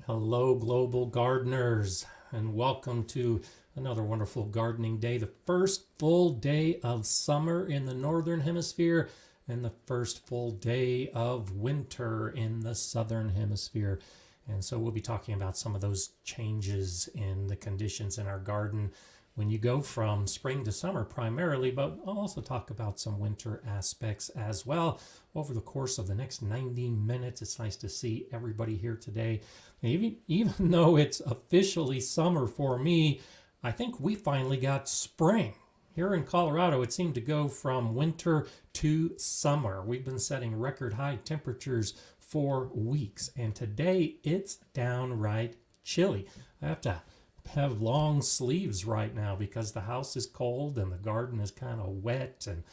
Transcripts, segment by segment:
Hello, global gardeners, and welcome to another wonderful gardening day. The first full day of summer in the northern hemisphere and the first full day of winter in the southern hemisphere. And so we'll be talking about some of those changes in the conditions in our garden when you go from spring to summer primarily, but I'll also talk about some winter aspects as well over the course of the next 90 minutes. It's nice to see everybody here today. Even though it's officially summer for me, I think we finally got spring. Here in Colorado, it seemed to go from winter to summer. We've been setting record high temperatures for weeks, and today it's downright chilly. I have to have long sleeves right now because the house is cold and the garden is kind of wet, and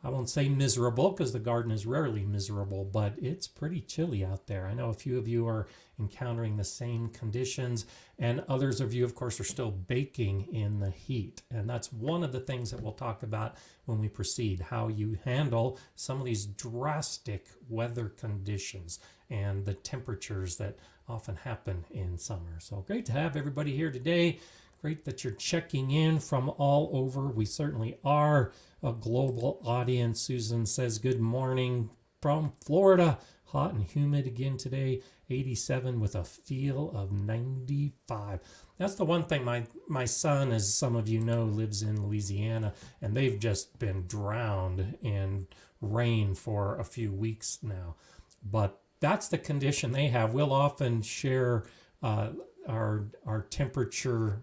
I won't say miserable because the garden is rarely miserable, but it's pretty chilly out there. I know a few of you are encountering the same conditions, and others of you, of course, are still baking in the heat. And that's one of the things that we'll talk about when we proceed, how you handle some of these drastic weather conditions and the temperatures that often happen in summer. So great to have everybody here today. Great that you're checking in from all over. We certainly are a global audience. Susan says good morning from Florida. Hot and humid again today. 87 with a feel of 95. That's the one thing. My son, as some of you know, lives in Louisiana, and they've just been drowned in rain for a few weeks now. But that's the condition they have. We'll often share our temperature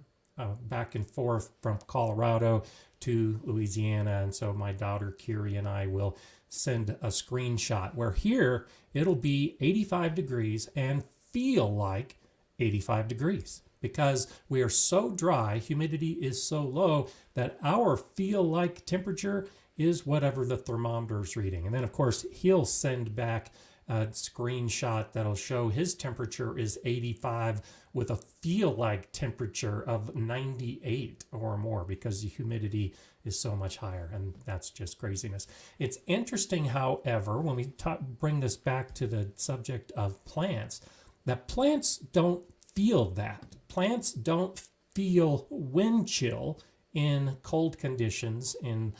back and forth from Colorado to Louisiana, and so my daughter Kiri and I will send a screenshot where here it'll be 85 degrees and feel like 85 degrees because we are so dry, humidity is so low that our feel like temperature is whatever the thermometer is reading. And then of course he'll send back a screenshot that'll show his temperature is 85 with a feel like temperature of 98 or more because the humidity is so much higher, and that's just craziness. It's interesting, however, when we bring this back to the subject of plants, that plants don't feel that. Plants don't feel wind chill in cold conditions in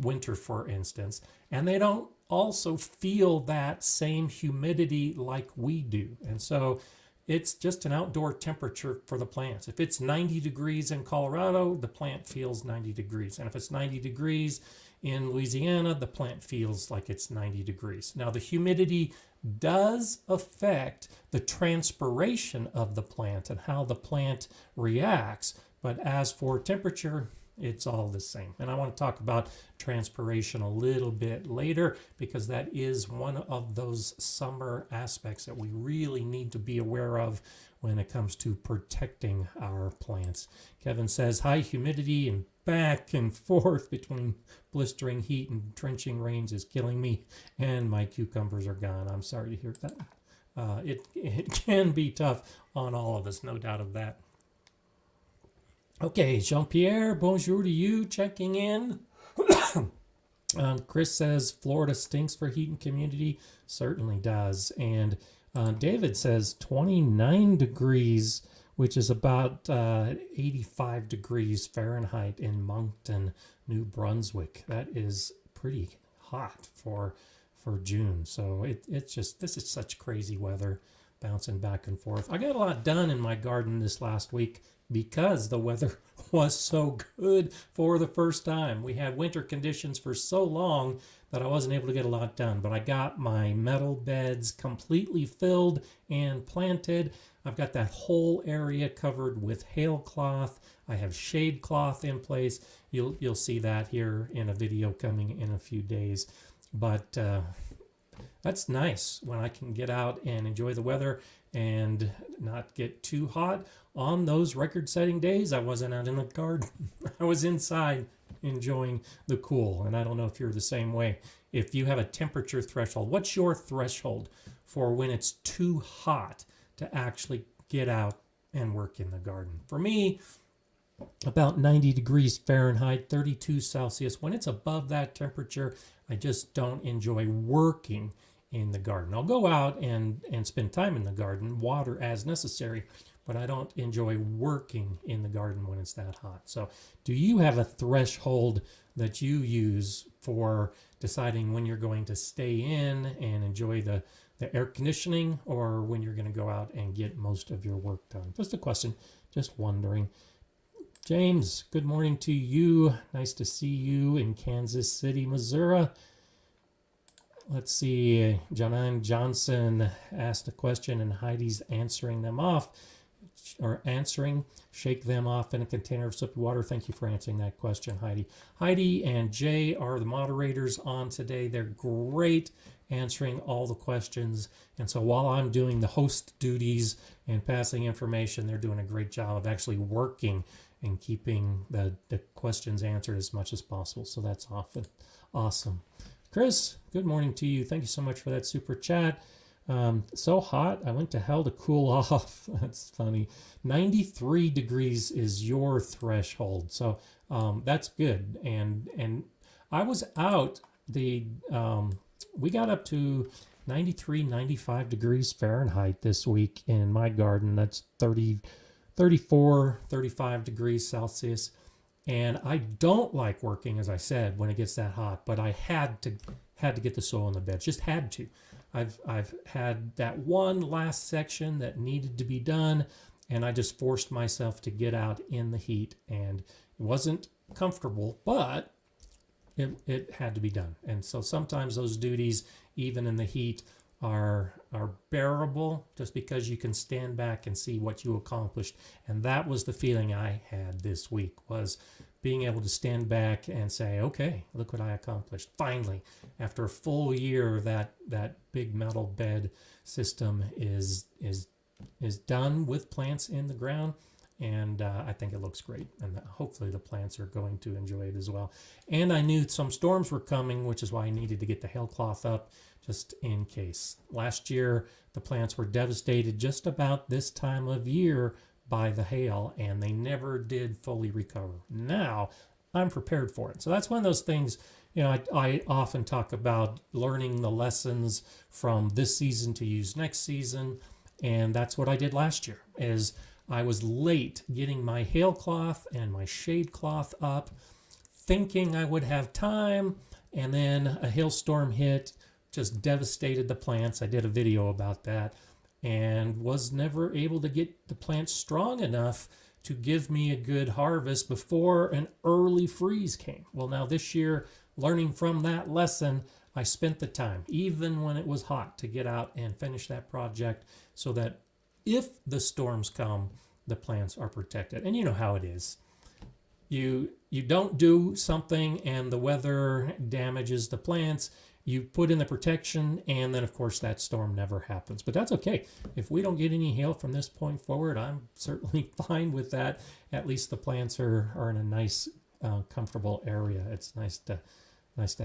winter, for instance, and they don't also feel that same humidity like we do. And so it's just an outdoor temperature for the plants. If it's 90 degrees in Colorado, the plant feels 90 degrees. And if it's 90 degrees in Louisiana, the plant feels like it's 90 degrees. Now, the humidity does affect the transpiration of the plant and how the plant reacts. But as for temperature, it's all the same. And I want to talk about transpiration a little bit later because that is one of those summer aspects that we really need to be aware of when it comes to protecting our plants. Kevin says, high humidity and back and forth between blistering heat and drenching rains is killing me, and my cucumbers are gone. I'm sorry to hear that. It can be tough on all of us, no doubt of that. Okay, Jean-Pierre, bonjour to you, checking in. Chris says, Florida stinks for heat and community. Certainly does. And David says 29 degrees, which is about 85 degrees Fahrenheit in Moncton, New Brunswick. That is pretty hot for June. So this is such crazy weather, bouncing back and forth. I got a lot done in my garden this last week because the weather was so good for the first time. We had winter conditions for so long that I wasn't able to get a lot done, but I got my metal beds completely filled and planted. I've got that whole area covered with hail cloth. I have shade cloth in place. You'll see that here in a video coming in a few days. But that's nice when I can get out and enjoy the weather and not get too hot. On those record-setting days, I wasn't out in the garden. I was inside enjoying the cool. And I don't know if you're the same way. If you have a temperature threshold, what's your threshold for when it's too hot to actually get out and work in the garden? For me, about 90 degrees Fahrenheit, 32 Celsius. When it's above that temperature, I just don't enjoy working in the garden. I'll go out and spend time in the garden, water as necessary, but I don't enjoy working in the garden when it's that hot. So do you have a threshold that you use for deciding when you're going to stay in and enjoy the air conditioning, or when you're going to go out and get most of your work done? Just a question, just wondering. James, good morning to you. Nice to see you in Kansas City, Missouri. Let's see, Janine Johnson asked a question and Heidi's answering them off, or answering. Shake them off in a container of soapy water. Thank you for answering that question, Heidi. Heidi and Jay are the moderators on today. They're great answering all the questions. And so while I'm doing the host duties and passing information, they're doing a great job of actually working and keeping the questions answered as much as possible. So that's awesome. Chris, good morning to you. Thank you so much for that super chat. So hot, I went to hell to cool off. That's funny. 93 degrees is your threshold. So that's good. And I was out we got up to 93, 95 degrees Fahrenheit this week in my garden. That's 34, 35 degrees Celsius. And I don't like working, as I said, when it gets that hot, but I had to get the soil in the bed. Just had to. I've had that one last section that needed to be done, and I just forced myself to get out in the heat, and it wasn't comfortable, but it had to be done. And so sometimes those duties, even in the heat, are bearable just because you can stand back and see what you accomplished. And that was the feeling I had this week, was being able to stand back and say, okay, look what I accomplished. Finally, after a full year, that big metal bed system is done with plants in the ground. And I think it looks great. And hopefully the plants are going to enjoy it as well. And I knew some storms were coming, which is why I needed to get the hail cloth up just in case. Last year, the plants were devastated just about this time of year by the hail, and they never did fully recover. Now I'm prepared for it. So that's one of those things, I often talk about learning the lessons from this season to use next season. And that's what I did last year, is I was late getting my hail cloth and my shade cloth up, thinking I would have time, and then a hailstorm hit, just devastated the plants. I did a video about that, and was never able to get the plants strong enough to give me a good harvest before an early freeze came. Well, now this year, learning from that lesson, I spent the time, even when it was hot, to get out and finish that project so that if the storms come, the plants are protected. And you know how it is. You don't do something and the weather damages the plants. You put in the protection, and then of course that storm never happens. But that's okay. If we don't get any hail from this point forward, I'm certainly fine with that. At least the plants are in a nice, comfortable area. It's nice to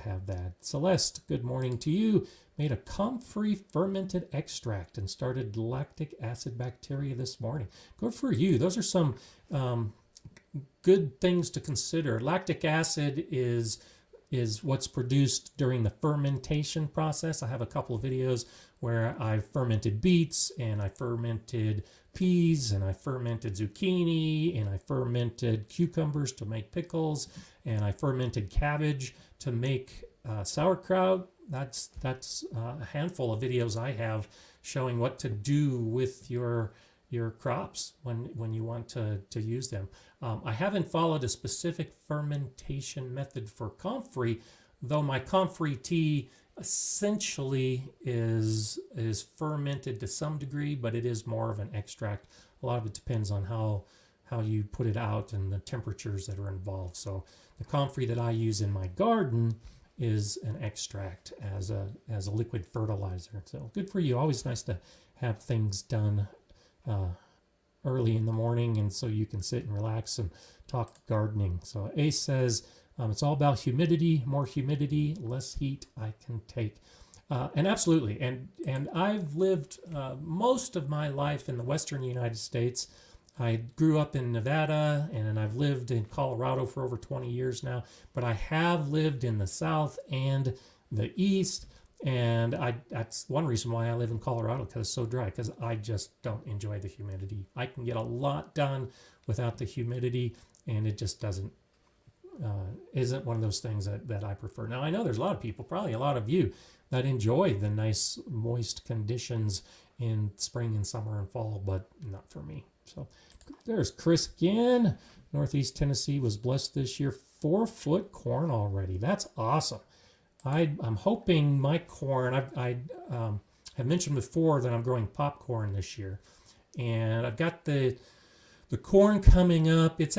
have that. Celeste, good morning to you. Made a comfrey fermented extract and started lactic acid bacteria this morning. Good for you. Those are some good things to consider. Lactic acid is what's produced during the fermentation process. I have a couple of videos where I fermented beets, and I fermented peas, and I fermented zucchini, and I fermented cucumbers to make pickles, and I fermented cabbage to make sauerkraut. That's a handful of videos I have showing what to do with your crops when you want to use them. I haven't followed a specific fermentation method for comfrey, though my comfrey tea essentially is fermented to some degree, but it is more of an extract. A lot of it depends on how you put it out and the temperatures that are involved. So the comfrey that I use in my garden is an extract as a liquid fertilizer. So good for you. Always nice to have things done early in the morning, and so you can sit and relax and talk gardening. So Ace says, it's all about humidity. More humidity, less heat I can take. And absolutely. And I've lived most of my life in the western United States. I grew up in Nevada, and I've lived in Colorado for over 20 years now. But I have lived in the South and the East. And that's one reason why I live in Colorado, because it's so dry, because I just don't enjoy the humidity. I can get a lot done without the humidity, and it just doesn't isn't one of those things that I prefer. Now, I know there's a lot of people, probably a lot of you, that enjoy the nice moist conditions in spring and summer and fall, but not for me. So there's Chris again. Northeast Tennessee was blessed this year. 4-foot corn already. That's awesome. I'm hoping my corn, I have mentioned before that I'm growing popcorn this year. And I've got the corn coming up. It's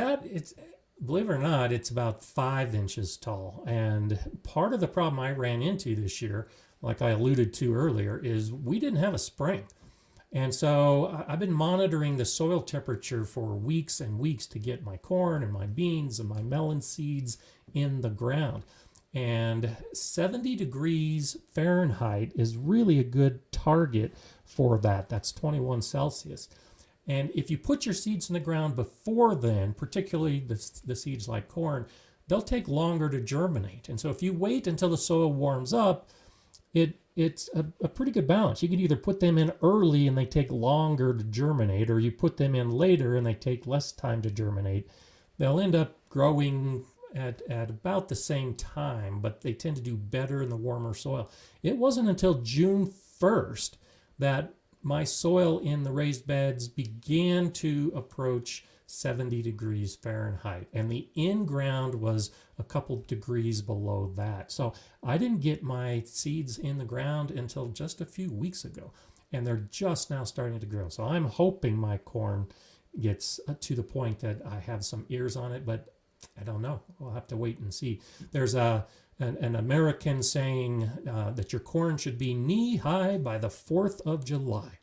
believe it or not, it's about 5 inches tall. And part of the problem I ran into this year, like I alluded to earlier, is we didn't have a spring. And so I've been monitoring the soil temperature for weeks and weeks to get my corn and my beans and my melon seeds in the ground. And 70 degrees Fahrenheit is really a good target for that. That's 21 Celsius. And if you put your seeds in the ground before then, particularly the seeds like corn, they'll take longer to germinate. And so if you wait until the soil warms up, it's a pretty good balance. You could either put them in early and they take longer to germinate, or you put them in later and they take less time to germinate. They'll end up growing at about the same time, but they tend to do better in the warmer soil. It wasn't until June 1st that my soil in the raised beds began to approach 70 degrees Fahrenheit, and the in-ground was a couple degrees below that. So I didn't get my seeds in the ground until just a few weeks ago, and they're just now starting to grow. So I'm hoping my corn gets to the point that I have some ears on it, but I don't know. We'll have to wait and see. There's an American saying that your corn should be knee-high by the 4th of July.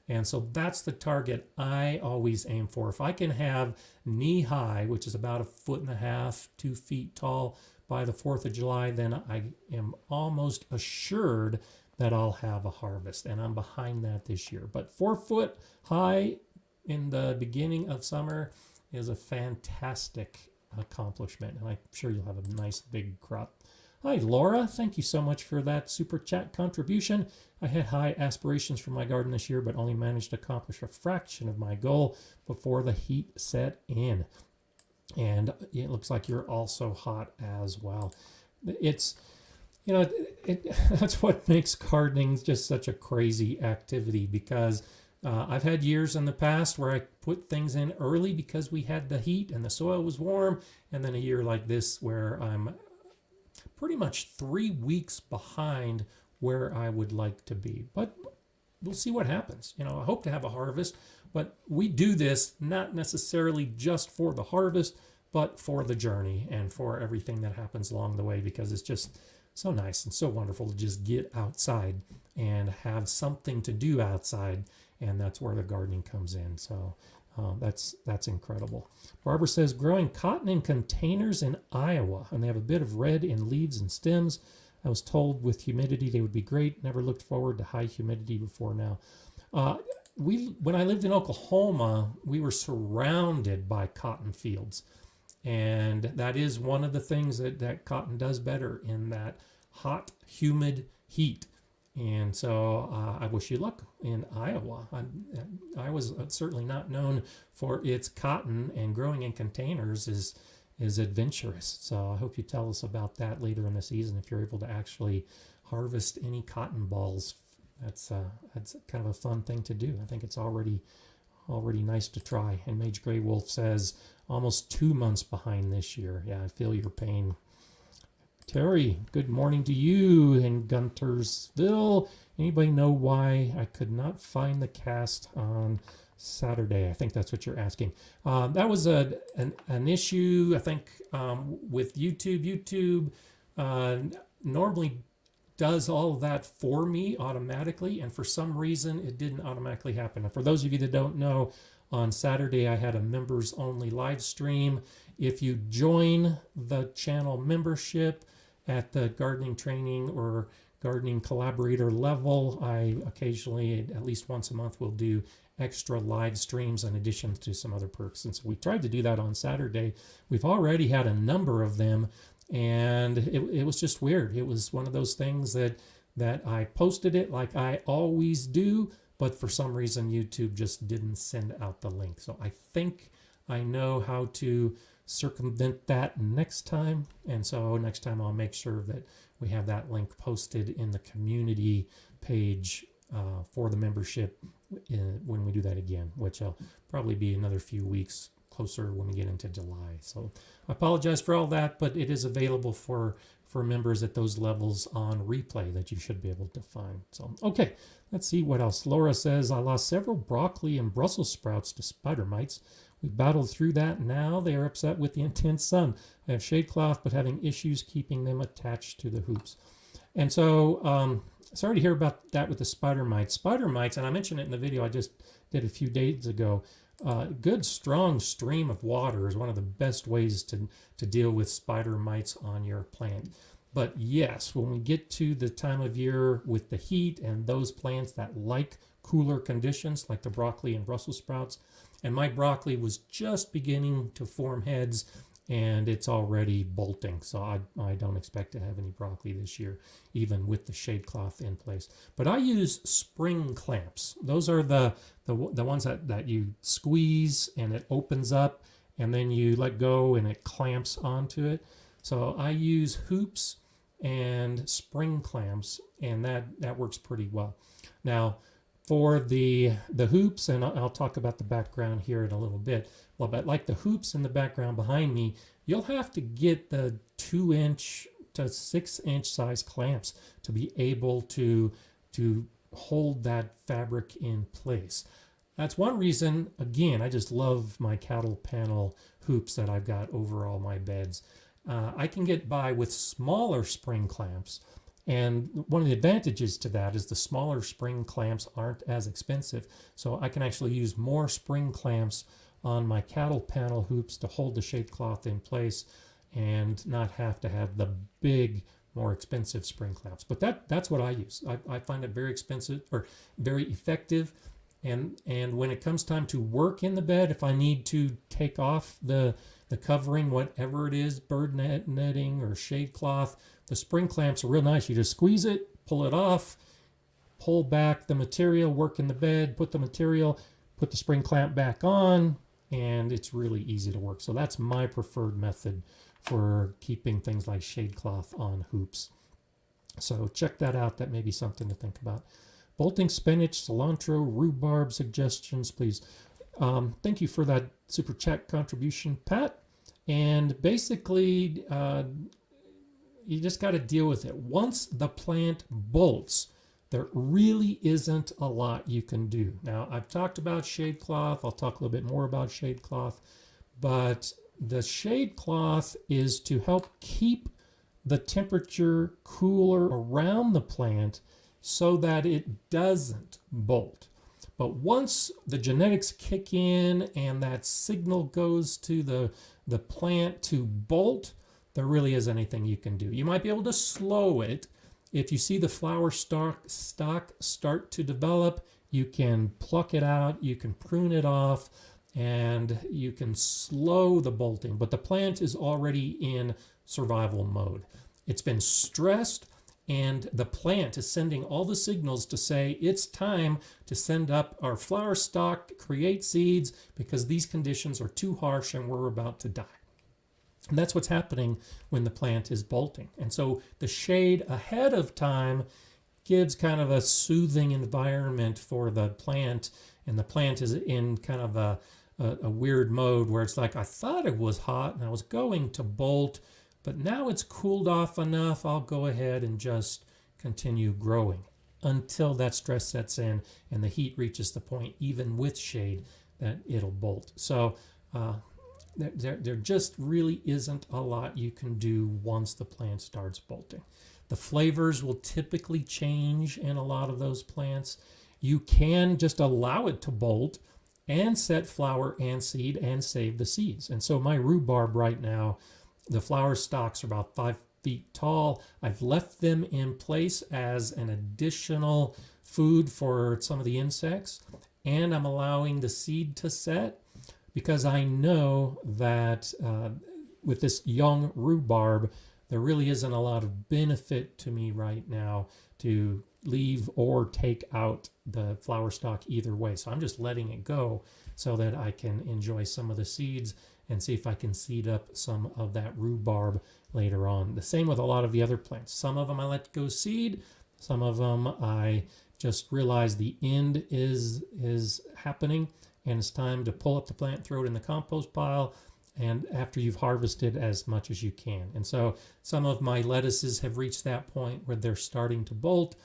And so that's the target I always aim for. If I can have knee-high, which is about 1.5 feet, 2 feet tall, by the 4th of July, then I am almost assured that I'll have a harvest. And I'm behind that this year. But 4 foot high in the beginning of summer is a fantastic accomplishment. And I'm sure you'll have a nice big crop. Hi, Laura. Thank you so much for that super chat contribution. I had high aspirations for my garden this year, but only managed to accomplish a fraction of my goal before the heat set in. And it looks like you're also hot as well. It's, that's what makes gardening just such a crazy activity, because I've had years in the past where I put things in early because we had the heat and the soil was warm, and then a year like this where I'm pretty much 3 weeks behind where I would like to be. But we'll see what happens. I hope to have a harvest, but we do this not necessarily just for the harvest, but for the journey and for everything that happens along the way, because it's just so nice and so wonderful to just get outside and have something to do outside, and that's where the gardening comes in. So that's incredible. Barbara says, growing cotton in containers in Iowa, and they have a bit of red in leaves and stems. I was told with humidity they would be great. Never looked forward to high humidity before now. When I lived in Oklahoma, we were surrounded by cotton fields. And that is one of the things that cotton does better, in that hot, humid heat. And so I wish you luck in Iowa. Iowa's certainly not known for its cotton, and growing in containers is adventurous. So I hope you tell us about that later in the season, if you're able to actually harvest any cotton balls. That's kind of a fun thing to do. I think it's already nice to try. And Mage Grey Wolf says, almost 2 months behind this year. Yeah, I feel your pain. Terry, good morning to you in Guntersville. Anybody know why I could not find the cast on Saturday? I think that's what you're asking. That was an issue, I think, with YouTube. YouTube normally does all of that for me automatically, and for some reason it didn't automatically happen. And for those of you that don't know, on Saturday I had a members only live stream. If you join the channel membership at the gardening training or gardening collaborator level, I occasionally, at least once a month, will do extra live streams in addition to some other perks. And so we tried to do that on Saturday. We've already had a number of them, and it was just weird. It was one of those things that that I posted it like I always do, but for some reason YouTube just didn't send out the link. So I think I know how to circumvent that next time. And so next time I'll make sure that we have that link posted in the community page for the membership when we do that again, which will probably be another few weeks closer when we get into July. So I apologize for all that, but it is available for members at those levels on replay that you should be able to find. So, okay, let's see what else. Laura says, I lost several broccoli and Brussels sprouts to spider mites. We battled through that. Now they are upset with the intense sun. I have shade cloth, but having issues keeping them attached to the hoops. And so, sorry to hear about that with the spider mites. Spider mites, and I mentioned it in the video I just did a few days ago, good strong stream of water is one of the best ways to deal with spider mites on your plant. But yes, when we get to the time of year with the heat and those plants that like cooler conditions, like the broccoli and Brussels sprouts, and my broccoli was just beginning to form heads and it's already bolting. So I don't expect to have any broccoli this year, even with the shade cloth in place. But I use spring clamps. Those are the ones that you squeeze and it opens up and then you let go and it clamps onto it. So I use hoops and spring clamps, and that works pretty well. Now, for the hoops, and I'll talk about the background here in a little bit, well, but like the hoops in the background behind me, you'll have to get the 2-inch to 6-inch size clamps to be able to hold that fabric in place. That's one reason, again, I just love my cattle panel hoops that I've got over all my beds. I can get by with smaller spring clamps, and one of the advantages to that is the smaller spring clamps aren't as expensive. So I can actually use more spring clamps on my cattle panel hoops to hold the shade cloth in place and not have to have the big, more expensive spring clamps. But that's what I use. I find it very expensive or very effective. And when it comes time to work in the bed, if I need to take off the covering, whatever it is, bird netting or shade cloth, the spring clamps are real nice. You just squeeze it, pull it off, pull back the material, work in the bed, put the spring clamp back on, and it's really easy to work. So that's my preferred method for keeping things like shade cloth on hoops. So check that out. That may be something to think about. Bolting spinach, cilantro, rhubarb suggestions, please. Thank you for that super chat contribution, Pat. And basically, you just got to deal with it. Once the plant bolts, there really isn't a lot you can do. Now, I've talked about shade cloth. I'll talk a little bit more about shade cloth. But the shade cloth is to help keep the temperature cooler around the plant so that it doesn't bolt. But once the genetics kick in and that signal goes to the plant to bolt, there really isn't anything you can do. You might be able to slow it. If you see the flower stock start to develop, you can pluck it out, you can prune it off, and you can slow the bolting. But the plant is already in survival mode. It's been stressed, and the plant is sending all the signals to say it's time to send up our flower stalk, create seeds, because these conditions are too harsh and we're about to die. And that's what's happening when the plant is bolting. And so the shade ahead of time gives kind of a soothing environment for the plant, and the plant is in kind of a weird mode where it's like, I thought it was hot and I was going to bolt, but now it's cooled off enough, I'll go ahead and just continue growing until that stress sets in and the heat reaches the point, even with shade, that it'll bolt. So there just really isn't a lot you can do once the plant starts bolting. The flavors will typically change in a lot of those plants. You can just allow it to bolt and set flower and seed and save the seeds. And so my rhubarb right now, the flower stalks are about 5 feet tall. I've left them in place as an additional food for some of the insects, and I'm allowing the seed to set because I know that with this young rhubarb, there really isn't a lot of benefit to me right now to leave or take out the flower stalk either way. So I'm just letting it go so that I can enjoy some of the seeds and see if I can seed up some of that rhubarb later on. The same with a lot of the other plants. Some of them I let go seed, some of them I just realize the end is happening and it's time to pull up the plant, throw it in the compost pile, and after you've harvested as much as you can. And so some of my lettuces have reached that point where they're starting to bolt,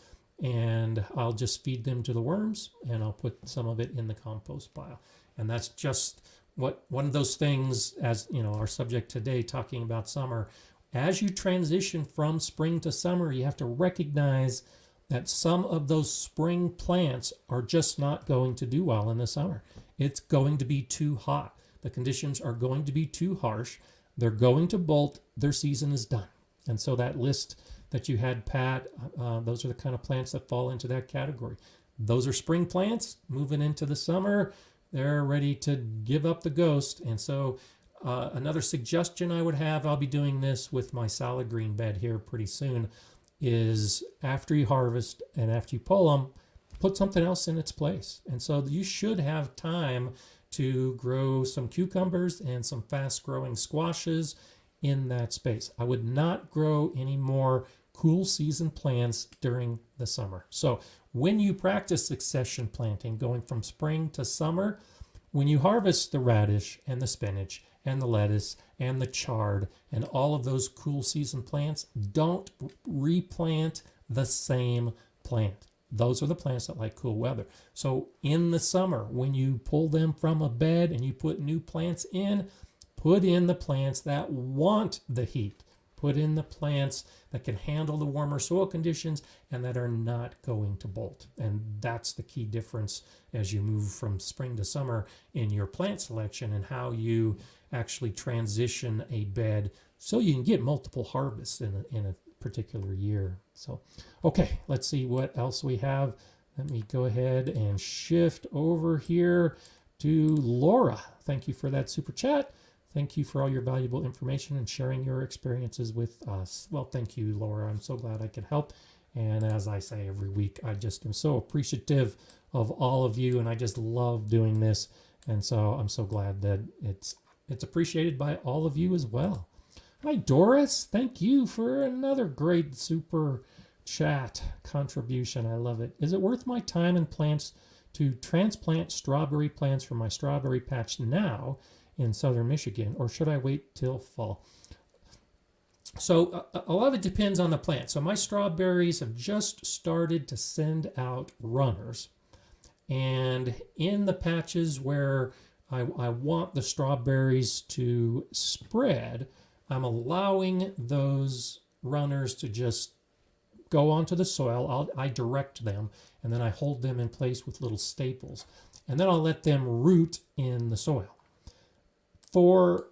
and I'll just feed them to the worms and I'll put some of it in the compost pile. And that's just one of those things, as you know, our subject today talking about summer. As you transition from spring to summer, you have to recognize that some of those spring plants are just not going to do well in the summer. It's going to be too hot. The conditions are going to be too harsh. They're going to bolt. Their season is done. And so that list that you had, Pat, those are the kind of plants that fall into that category. Those are spring plants moving into the summer. They're ready to give up the ghost. And so another suggestion I would have, I'll be doing this with my salad green bed here pretty soon, is after you harvest and after you pull them, put something else in its place. And so you should have time to grow some cucumbers and some fast growing squashes in that space. I would not grow any more cool season plants during the summer. So when you practice succession planting, going from spring to summer, when you harvest the radish and the spinach and the lettuce and the chard and all of those cool season plants, don't replant the same plant. Those are the plants that like cool weather. So in the summer, when you pull them from a bed and you put new plants in, put in the plants that want the heat. Put in the plants that can handle the warmer soil conditions and that are not going to bolt. And that's the key difference as you move from spring to summer in your plant selection and how you actually transition a bed so you can get multiple harvests in a particular year. So, okay, let's see what else we have. Let me go ahead and shift over here to Laura. Thank you for that super chat. Thank you for all your valuable information and sharing your experiences with us. Well, thank you, Laura. I'm so glad I could help. And as I say every week, I just am so appreciative of all of you, and I just love doing this. And so I'm so glad that it's appreciated by all of you as well. Hi, Doris. Thank you for another great super chat contribution. I love it. Is it worth my time and plants to transplant strawberry plants from my strawberry patch now in southern Michigan, or should I wait till fall? So a lot of it depends on the plant. So my strawberries have just started to send out runners, and in the patches where I want the strawberries to spread, I'm allowing those runners to just go onto the soil. I direct them, and then I hold them in place with little staples, and then I'll let them root in the soil. For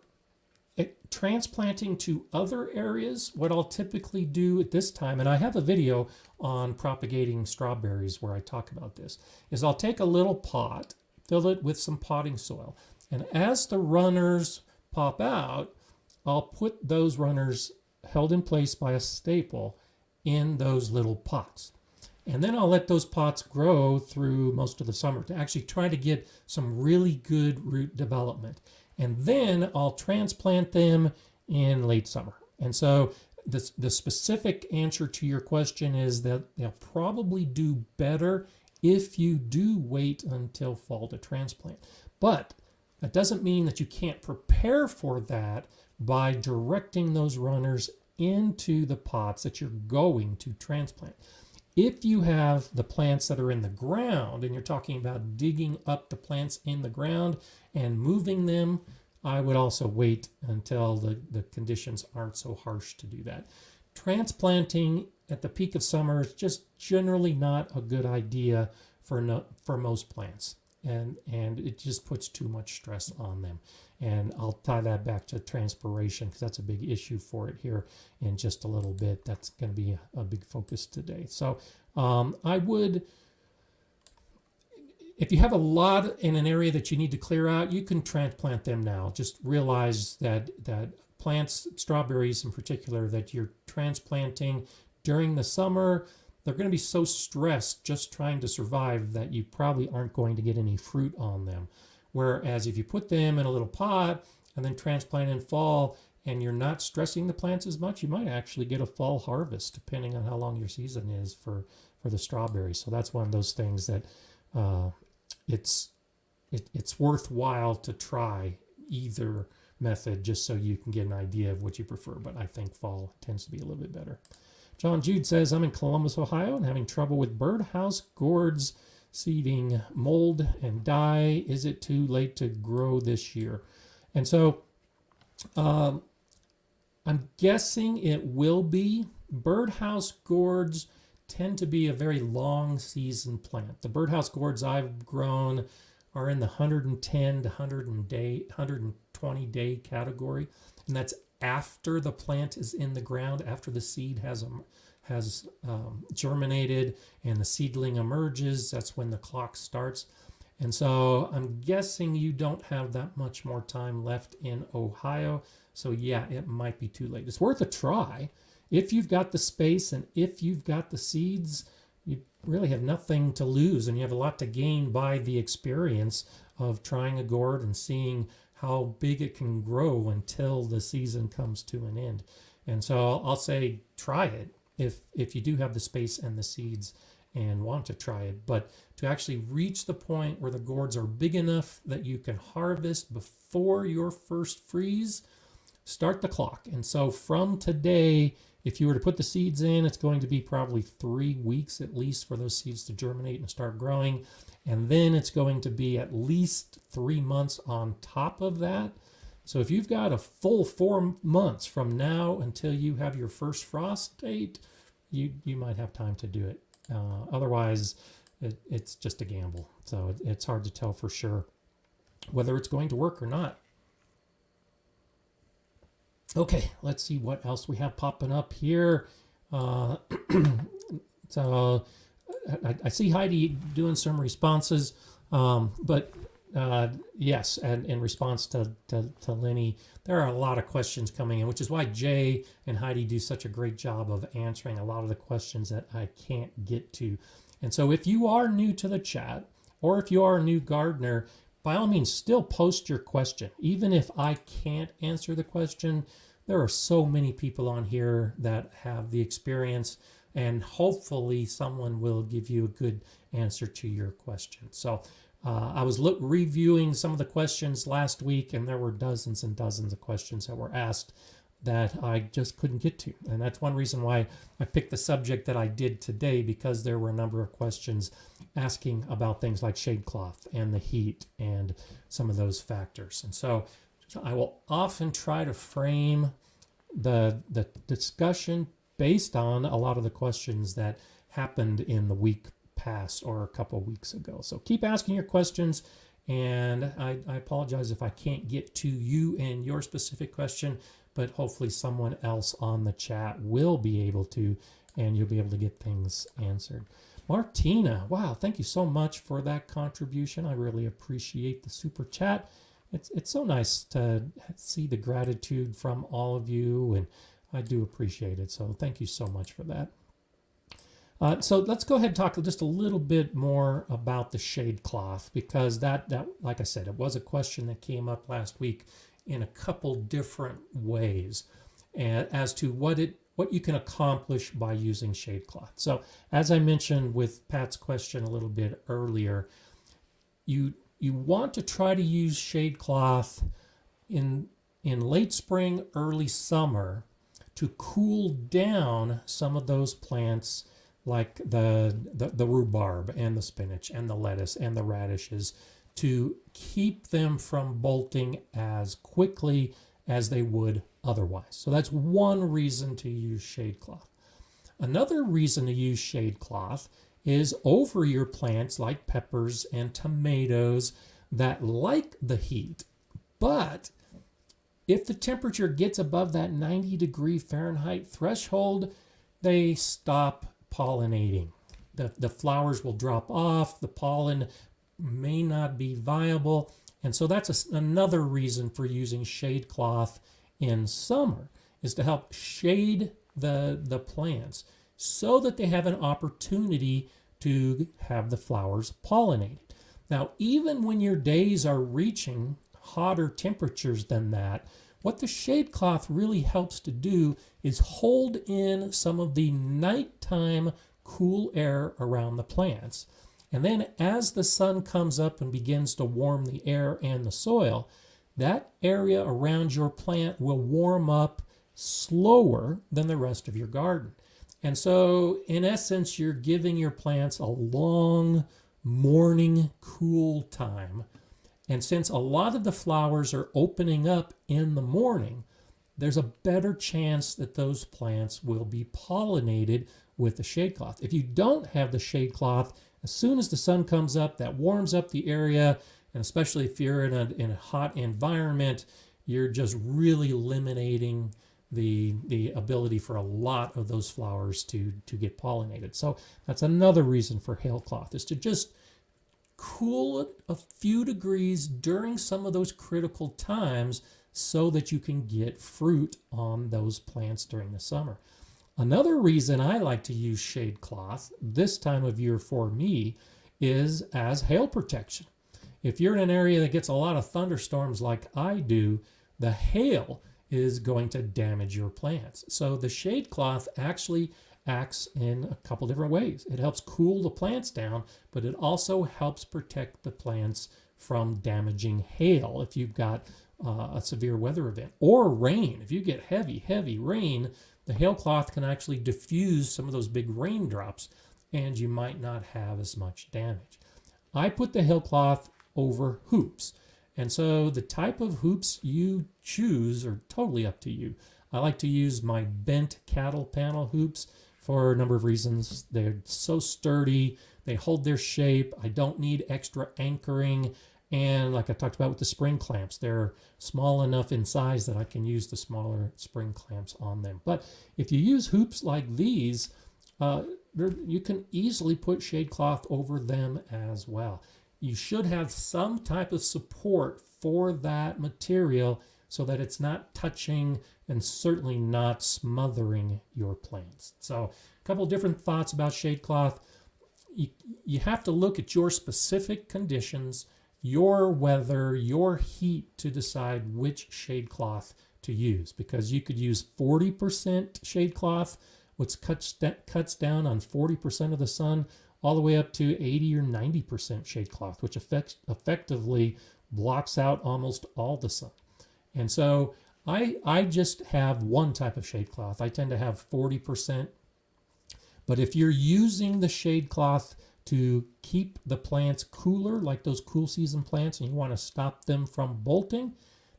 transplanting to other areas, what I'll typically do at this time, and I have a video on propagating strawberries where I talk about this, is I'll take a little pot, fill it with some potting soil, and as the runners pop out, I'll put those runners held in place by a staple in those little pots. And then I'll let those pots grow through most of the summer to actually try to get some really good root development. And then I'll transplant them in late summer. And so the specific answer to your question is that they'll probably do better if you do wait until fall to transplant. But that doesn't mean that you can't prepare for that by directing those runners into the pots that you're going to transplant. If you have the plants that are in the ground and you're talking about digging up the plants in the ground and moving them, I would also wait until the conditions aren't so harsh to do that. Transplanting at the peak of summer is just generally not a good idea for most plants, and it just puts too much stress on them. And I'll tie that back to transpiration because that's a big issue for it here in just a little bit. That's going to be a big focus today. So I would, if you have a lot in an area that you need to clear out, you can transplant them now. Just realize that plants, strawberries in particular, that you're transplanting during the summer, they're going to be so stressed just trying to survive that you probably aren't going to get any fruit on them. Whereas if you put them in a little pot and then transplant in fall, and you're not stressing the plants as much, you might actually get a fall harvest depending on how long your season is for the strawberries. So that's one of those things that it's worthwhile to try either method just so you can get an idea of what you prefer. But I think fall tends to be a little bit better. John Jude says, I'm in Columbus, Ohio, and having trouble with Birdhouse Gourds seeding mold and die. Is it too late to grow this year? And so I'm guessing it will be. Birdhouse Gourds tend to be a very long season plant. The Birdhouse Gourds I've grown are in the 110 to 120 day category, and that's after the plant is in the ground, after the seed has germinated and the seedling emerges. That's when the clock starts. And so I'm guessing you don't have that much more time left in Ohio. So yeah, it might be too late. It's worth a try. If you've got the space and if you've got the seeds, you really have nothing to lose, and you have a lot to gain by the experience of trying a gourd and seeing how big it can grow until the season comes to an end. And so I'll say try it if you do have the space and the seeds and want to try it. But to actually reach the point where the gourds are big enough that you can harvest before your first freeze, start the clock. And so from today, if you were to put the seeds in, it's going to be probably 3 weeks at least for those seeds to germinate and start growing. And then it's going to be at least 3 months on top of that. So if you've got a full 4 months from now until you have your first frost date, you might have time to do it. Otherwise, it's just a gamble. So it's hard to tell for sure whether it's going to work or not. Okay, let's see what else we have popping up here. So I see Heidi doing some responses, but yes, and in response to Lenny, there are a lot of questions coming in, which is why Jay and Heidi do such a great job of answering a lot of the questions that I can't get to. And so if you are new to the chat, or if you are a new gardener, by all means, still post your question. Even if I can't answer the question, there are so many people on here that have the experience, and hopefully someone will give you a good answer to your question. So I was reviewing some of the questions last week, and there were dozens and dozens of questions that were asked that I just couldn't get to. And that's one reason why I picked the subject that I did today, because there were a number of questions asking about things like shade cloth and the heat and some of those factors. And so I will often try to frame the discussion based on a lot of the questions that happened in the week past or a couple of weeks ago. So keep asking your questions, and I apologize if I can't get to you and your specific question, but hopefully someone else on the chat will be able to, and you'll be able to get things answered. Martina, wow, thank you so much for that contribution. I really appreciate the super chat. It's so nice to see the gratitude from all of you, and I do appreciate it. So thank you so much for that. So let's go ahead and talk just a little bit more about the shade cloth, because that like I said, it was a question that came up last week in a couple different ways, and as to what you can accomplish by using shade cloth. So as I mentioned with Pat's question a little bit earlier, you want to try to use shade cloth in late spring, early summer to cool down some of those plants, like the rhubarb and the spinach and the lettuce and the radishes, to keep them from bolting as quickly as they would otherwise. So that's one reason to use shade cloth. Another reason to use shade cloth is over your plants like peppers and tomatoes that like the heat. But if the temperature gets above that 90-degree Fahrenheit threshold, they stop pollinating. The flowers will drop off, the pollen may not be viable, and so that's another reason for using shade cloth in summer, is to help shade the plants so that they have an opportunity to have the flowers pollinated. Now, even when your days are reaching hotter temperatures than that, what the shade cloth really helps to do is hold in some of the nighttime cool air around the plants. And then as the sun comes up and begins to warm the air and the soil, that area around your plant will warm up slower than the rest of your garden. And so, in essence, you're giving your plants a long morning cool time. And since a lot of the flowers are opening up in the morning, there's a better chance that those plants will be pollinated with the shade cloth. If you don't have the shade cloth, as soon as the sun comes up, that warms up the area, and especially if you're in a hot environment, you're just really eliminating the ability for a lot of those flowers to get pollinated. So that's another reason for hailcloth, is to just cool it a few degrees during some of those critical times so that you can get fruit on those plants during the summer. Another reason I like to use shade cloth this time of year for me is as hail protection. If you're in an area that gets a lot of thunderstorms like I do, the hail is going to damage your plants. So the shade cloth actually acts in a couple different ways. It helps cool the plants down, but it also helps protect the plants from damaging hail if you've got a severe weather event, or rain. If you get heavy rain, the hail cloth can actually diffuse some of those big raindrops, and you might not have as much damage. I put the hail cloth over hoops. And so the type of hoops you choose are totally up to you. I like to use my bent cattle panel hoops for a number of reasons. They're so sturdy, they hold their shape, I don't need extra anchoring, and like I talked about with the spring clamps, they're small enough in size that I can use the smaller spring clamps on them. But if you use hoops like these, you can easily put shade cloth over them as well. You should have some type of support for that material so that it's not touching and certainly not smothering your plants. So a couple different thoughts about shade cloth. You have to look at your specific conditions, your weather, your heat to decide which shade cloth to use, because you could use 40% shade cloth, which cuts down on 40% of the sun, all the way up to 80 or 90% shade cloth, which effectively blocks out almost all the sun. And so I just have one type of shade cloth. I tend to have 40%. But if you're using the shade cloth to keep the plants cooler, like those cool season plants, and you want to stop them from bolting,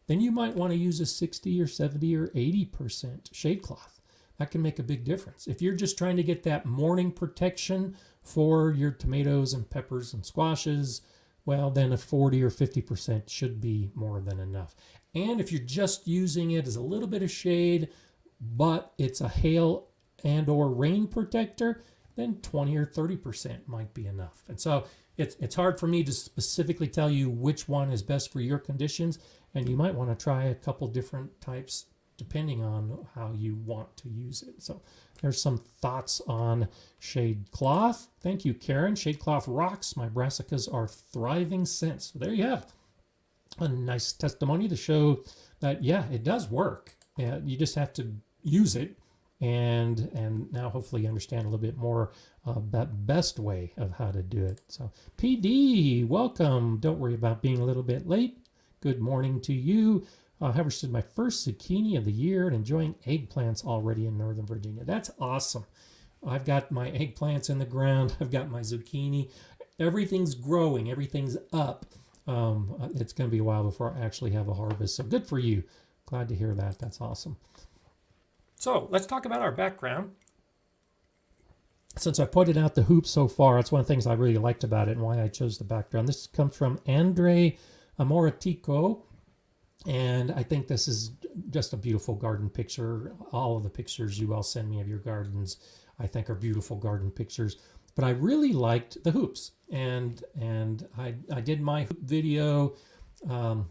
then you might want to use a 60 or 70 or 80% shade cloth. That can make a big difference. If you're just trying to get that morning protection for your tomatoes and peppers and squashes, well, then a 40 or 50% should be more than enough. And if you're just using it as a little bit of shade, but it's a hail and or rain protector, then 20 or 30% might be enough. And so it's hard for me to specifically tell you which one is best for your conditions, and you might want to try a couple different types depending on how you want to use it. So there's some thoughts on shade cloth. Thank you, Karen. Shade cloth rocks. My brassicas are thriving since. So there you have a nice testimony to show that, yeah, it does work. You just have to use it, and now hopefully you understand a little bit more that best way of how to do it. So PD, welcome. Don't worry about being a little bit late. Good morning to you. I harvested my first zucchini of the year and enjoying eggplants already in Northern Virginia. That's awesome. I've got my eggplants in the ground. I've got my zucchini. Everything's growing. Everything's up. It's going to be a while before I actually have a harvest. So good for you. Glad to hear that. That's awesome. So let's talk about our background. Since I pointed out the hoops so far, that's one of the things I really liked about it and why I chose the background. This comes from Andre Amoratico. And I think this is just a beautiful garden picture. All of the pictures you all send me of your gardens, I think, are beautiful garden pictures. But I really liked the hoops. And I did my hoop video about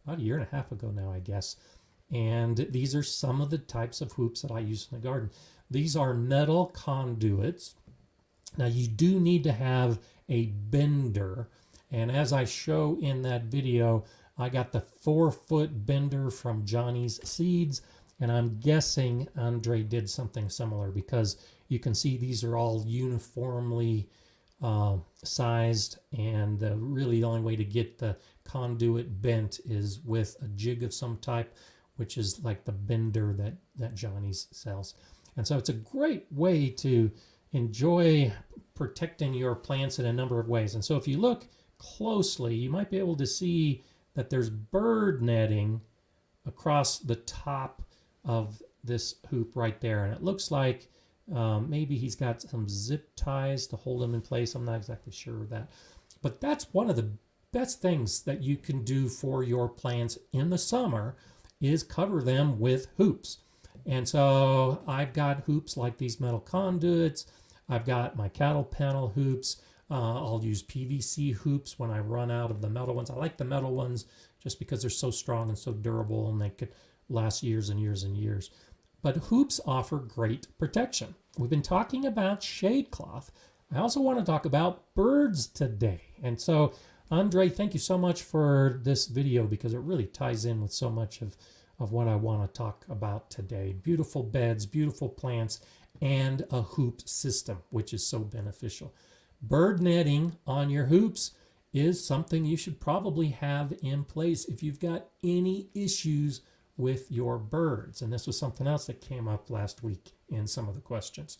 a year and a half ago now, I guess. And these are some of the types of hoops that I use in the garden. These are metal conduits. Now you do need to have a bender, and as I show in that video, I got the 4-foot bender from Johnny's Seeds, and I'm guessing Andre did something similar, because you can see these are all uniformly sized, and really the only way to get the conduit bent is with a jig of some type, which is like the bender that Johnny's sells. And so it's a great way to enjoy protecting your plants in a number of ways. And so if you look closely, you might be able to see that there's bird netting across the top of this hoop right there. And it looks like maybe he's got some zip ties to hold them in place. I'm not exactly sure of that. But that's one of the best things that you can do for your plants in the summer, is cover them with hoops. And so I've got hoops like these metal conduits. I've got my cattle panel hoops. I'll use PVC hoops when I run out of the metal ones. I like the metal ones just because they're so strong and so durable, and they could last years and years and years. But hoops offer great protection. We've been talking about shade cloth. I also want to talk about birds today. And so, Andre, thank you so much for this video, because it really ties in with so much of what I want to talk about today. Beautiful beds, beautiful plants, and a hoop system, which is so beneficial. Bird netting on your hoops is something you should probably have in place if you've got any issues with your birds. And this was something else that came up last week in some of the questions.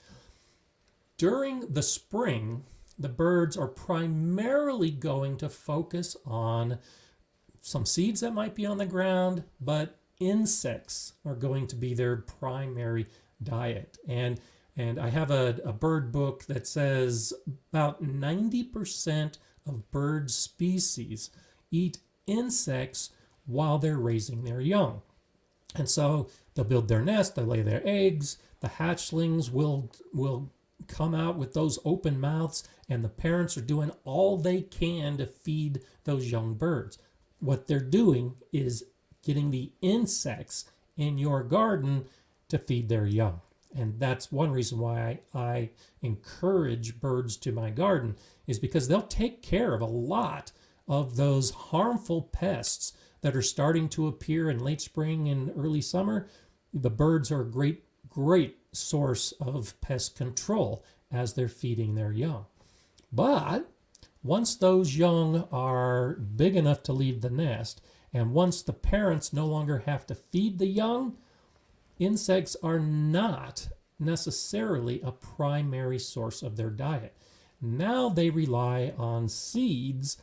During the spring, the birds are primarily going to focus on some seeds that might be on the ground, but insects are going to be their primary diet. And I have a bird book that says about 90% of bird species eat insects while they're raising their young. And so they'll build their nest, they'll lay their eggs, the hatchlings will come out with those open mouths, and the parents are doing all they can to feed those young birds. What they're doing is getting the insects in your garden to feed their young. And that's one reason why I encourage birds to my garden, is because they'll take care of a lot of those harmful pests that are starting to appear in late spring and early summer. The birds are a great source of pest control as they're feeding their young. But once those young are big enough to leave the nest, and once the parents no longer have to feed the young, insects are not necessarily a primary source of their diet. Now they rely on seeds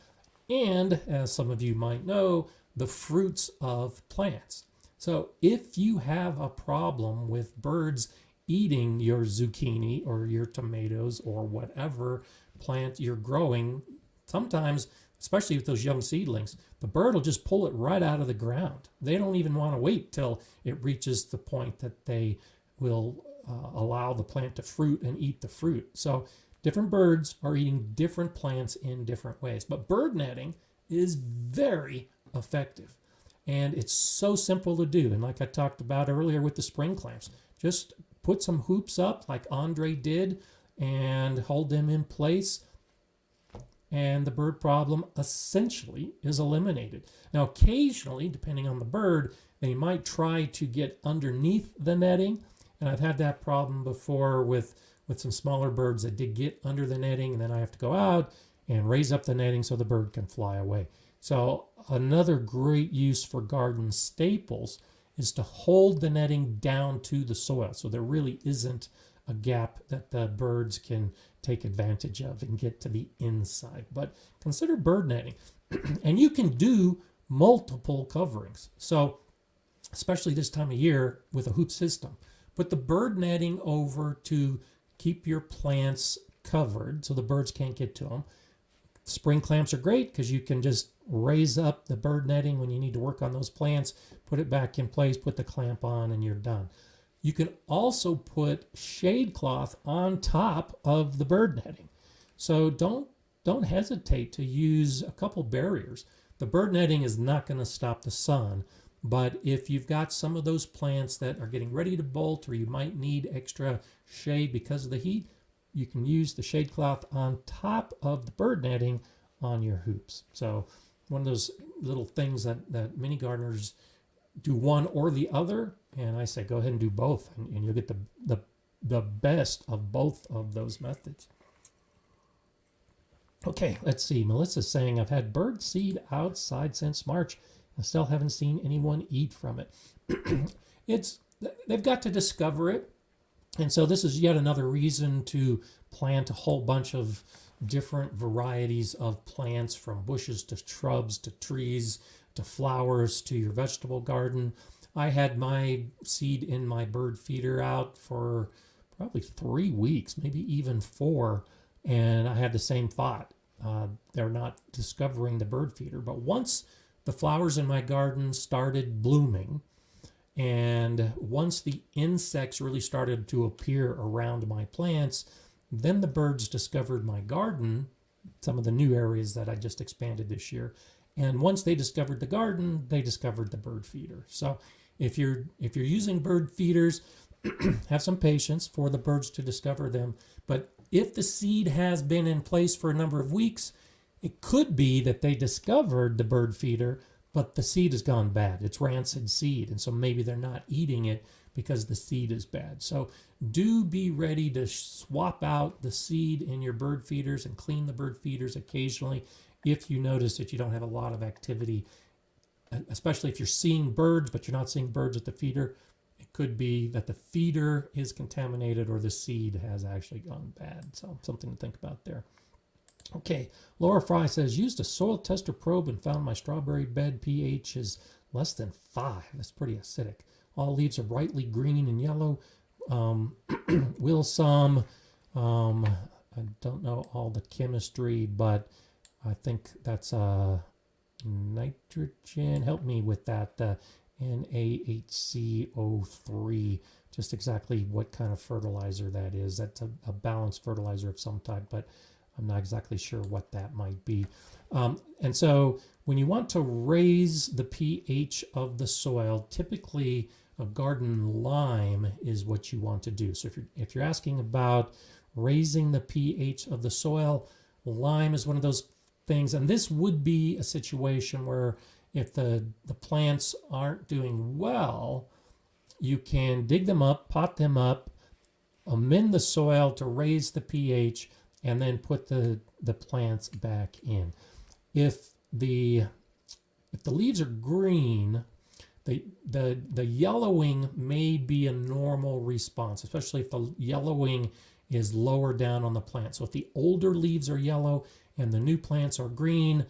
and, as some of you might know, the fruits of plants. So if you have a problem with birds eating your zucchini or your tomatoes or whatever plant you're growing, sometimes, especially with those young seedlings, the bird will just pull it right out of the ground. They don't even want to wait till it reaches the point that they will allow the plant to fruit and eat the fruit. So different birds are eating different plants in different ways. But bird netting is very effective. And it's so simple to do. And like I talked about earlier with the spring clamps, just put some hoops up like Andre did and hold them in place, and the bird problem essentially is eliminated. Now, occasionally, depending on the bird, they might try to get underneath the netting, and I've had that problem before with some smaller birds that did get under the netting, and then I have to go out and raise up the netting so the bird can fly away. So another great use for garden staples is to hold the netting down to the soil, so there really isn't a gap that the birds can take advantage of and get to the inside. But consider bird netting. And you can do multiple coverings. So especially this time of year with a hoop system, put the bird netting over to keep your plants covered so the birds can't get to them. Spring clamps are great because you can just raise up the bird netting when you need to work on those plants, put it back in place, put the clamp on, and you're done. You can also put shade cloth on top of the bird netting. So don't hesitate to use a couple barriers. The bird netting is not going to stop the sun, But if you've got some of those plants that are getting ready to bolt, or you might need extra shade because of the heat, you can use the shade cloth on top of the bird netting on your hoops. So one of those little things that many gardeners do, one or the other, and I say go ahead and do both, and you'll get the best of both of those methods. Okay, let's see. Melissa's saying, I've had bird seed outside since March. I still haven't seen anyone eat from it. They've got to discover it. And so this is yet another reason to plant a whole bunch of different varieties of plants, from bushes to shrubs to trees to flowers to your vegetable garden. I had my seed in my bird feeder out for probably 3 weeks, maybe even 4, and I had the same thought. They're not discovering the bird feeder. But once the flowers in my garden started blooming, and once the insects really started to appear around my plants, then the birds discovered my garden, some of the new areas that I just expanded this year. And once they discovered the garden, they discovered the bird feeder. So if you're using bird feeders, have some patience for the birds to discover them. But if the seed has been in place for a number of weeks, it could be that they discovered the bird feeder, but the seed has gone bad. It's rancid seed, and so maybe they're not eating it because the seed is bad. So do be ready to swap out the seed in your bird feeders and clean the bird feeders occasionally if you notice that you don't have a lot of activity, especially if you're seeing birds, but you're not seeing birds at the feeder. It could be that the feeder is contaminated or the seed has actually gone bad. So something to think about there. Okay, Laura Fry says, used a soil tester probe and found my strawberry bed pH is less than 5. That's pretty acidic. All leaves are brightly green and yellow. Will some, I don't know all the chemistry, but I think that's nitrogen. Help me with that. NaHCO3, just exactly what kind of fertilizer that is. That's a balanced fertilizer of some type, but I'm not exactly sure what that might be. And so when you want to raise the pH of the soil, typically a garden lime is what you want to do. So if you're asking about raising the pH of the soil, lime is one of those things. And this would be a situation where if the plants aren't doing well, you can dig them up, pot them up, amend the soil to raise the pH, and then put the plants back in. If the leaves are green, the yellowing may be a normal response, especially if the yellowing is lower down on the plant. So if the older leaves are yellow and the new plants are green,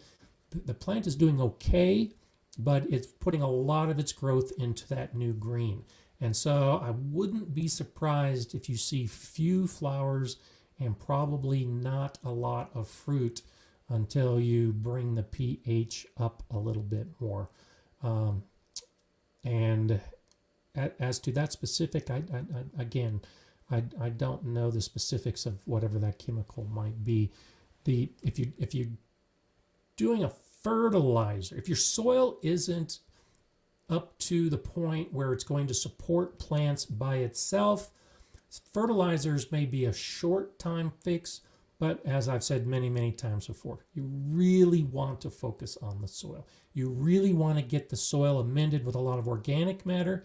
the plant is doing okay, but it's putting a lot of its growth into that new green. And so I wouldn't be surprised if you see few flowers and probably not a lot of fruit until you bring the pH up a little bit more. And as to that specific, I don't know the specifics of whatever that chemical might be. If you're doing a fertilizer, if your soil isn't up to the point where it's going to support plants by itself, fertilizers may be a short time fix, but as I've said many, many times before, you really want to focus on the soil. You really want to get the soil amended with a lot of organic matter,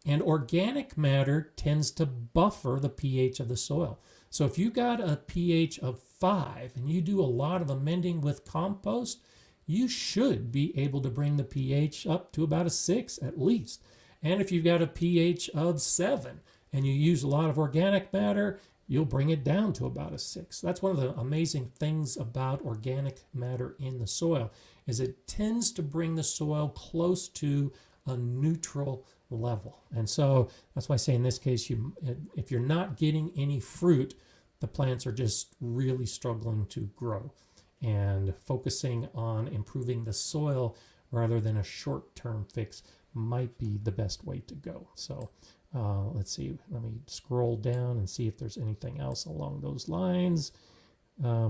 and organic matter tends to buffer the pH of the soil. So if you got a pH of 5 and you do a lot of amending with compost, you should be able to bring the pH up to about a 6 at least. And if you've got a pH of 7 and you use a lot of organic matter, you'll bring it down to about a 6. That's one of the amazing things about organic matter in the soil, is it tends to bring the soil close to a neutral level. And so that's why I say in this case, if you're not getting any fruit, the plants are just really struggling to grow. And focusing on improving the soil rather than a short-term fix might be the best way to go. So let's see, let me scroll down and see if there's anything else along those lines.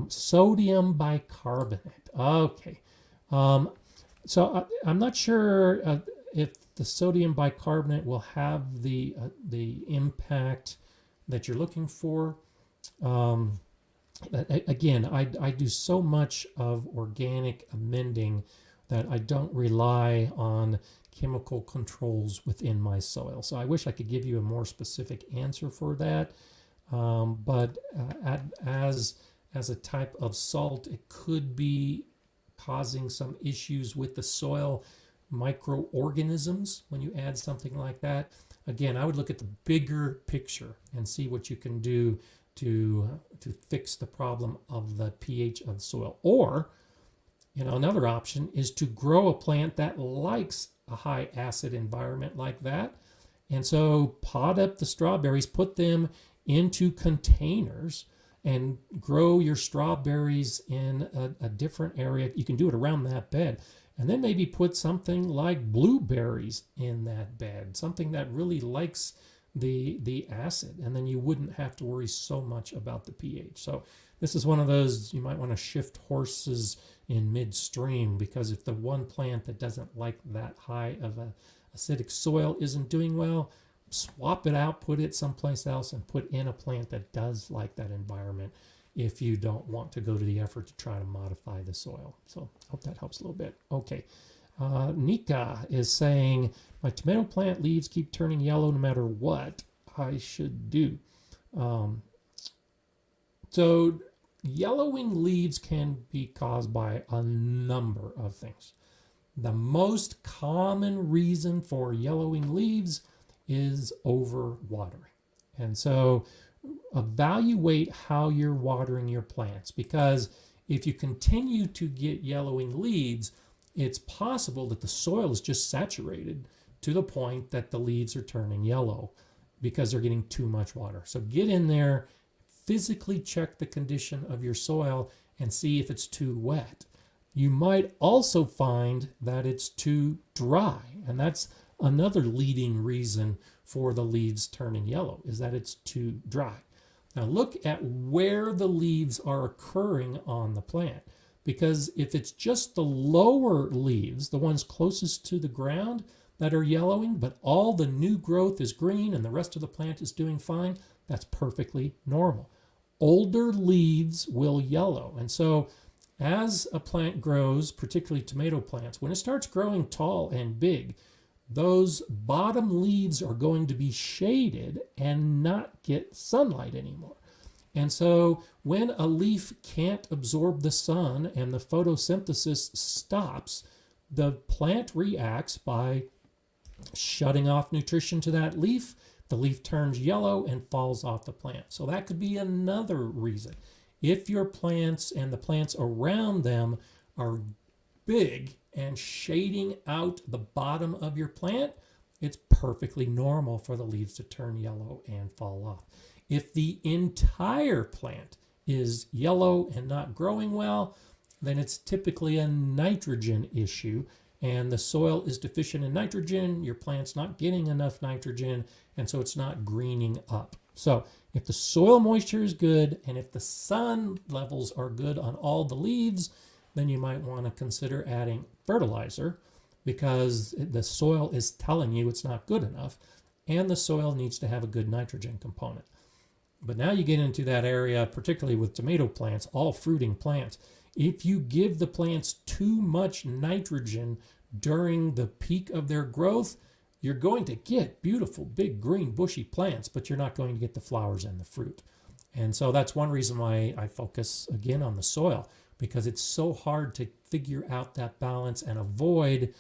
Sodium bicarbonate. Okay. So I'm not sure if the sodium bicarbonate will have the impact that you're looking for. Again, I do so much of organic amending that I don't rely on chemical controls within my soil. So I wish I could give you a more specific answer for that. But as a type of salt, it could be causing some issues with the soil microorganisms when you add something like that. Again, I would look at the bigger picture and see what you can do to fix the problem of the pH of soil. Or, another option is to grow a plant that likes a high acid environment like that. And so pot up the strawberries, put them into containers, and grow your strawberries in a different area. You can do it around that bed. And then maybe put something like blueberries in that bed, something that really likes the acid, and then you wouldn't have to worry so much about the pH. So this is one of those you might want to shift horses in midstream, because if the one plant that doesn't like that high of a acidic soil isn't doing well, swap it out, put it someplace else, and put in a plant that does like that environment if you don't want to go to the effort to try to modify the soil. So I hope that helps a little bit. Okay. Nika is saying, my tomato plant leaves keep turning yellow no matter what I should do. So yellowing leaves can be caused by a number of things. The most common reason for yellowing leaves is overwatering. And so evaluate how you're watering your plants, because if you continue to get yellowing leaves, it's possible that the soil is just saturated to the point that the leaves are turning yellow because they're getting too much water. So get in there, physically check the condition of your soil and see if it's too wet. You might also find that it's too dry, and that's another leading reason for the leaves turning yellow, is that it's too dry. Now look at where the leaves are occurring on the plant, because if it's just the lower leaves, the ones closest to the ground, that are yellowing, but all the new growth is green and the rest of the plant is doing fine, that's perfectly normal. Older leaves will yellow. And so as a plant grows, particularly tomato plants, when it starts growing tall and big, those bottom leaves are going to be shaded and not get sunlight anymore. And so when a leaf can't absorb the sun and the photosynthesis stops, the plant reacts by shutting off nutrition to that leaf. The leaf turns yellow and falls off the plant. So that could be another reason. If your plants and the plants around them are big and shading out the bottom of your plant, it's perfectly normal for the leaves to turn yellow and fall off. If the entire plant is yellow and not growing well, then it's typically a nitrogen issue, and the soil is deficient in nitrogen, your plant's not getting enough nitrogen, and so it's not greening up. So if the soil moisture is good and if the sun levels are good on all the leaves, then you might want to consider adding fertilizer, because the soil is telling you it's not good enough, and the soil needs to have a good nitrogen component. But now you get into that area, particularly with tomato plants, all fruiting plants. If you give the plants too much nitrogen during the peak of their growth, you're going to get beautiful, big, green, bushy plants, but you're not going to get the flowers and the fruit. And so that's one reason why I focus again on the soil, because it's so hard to figure out that balance and avoid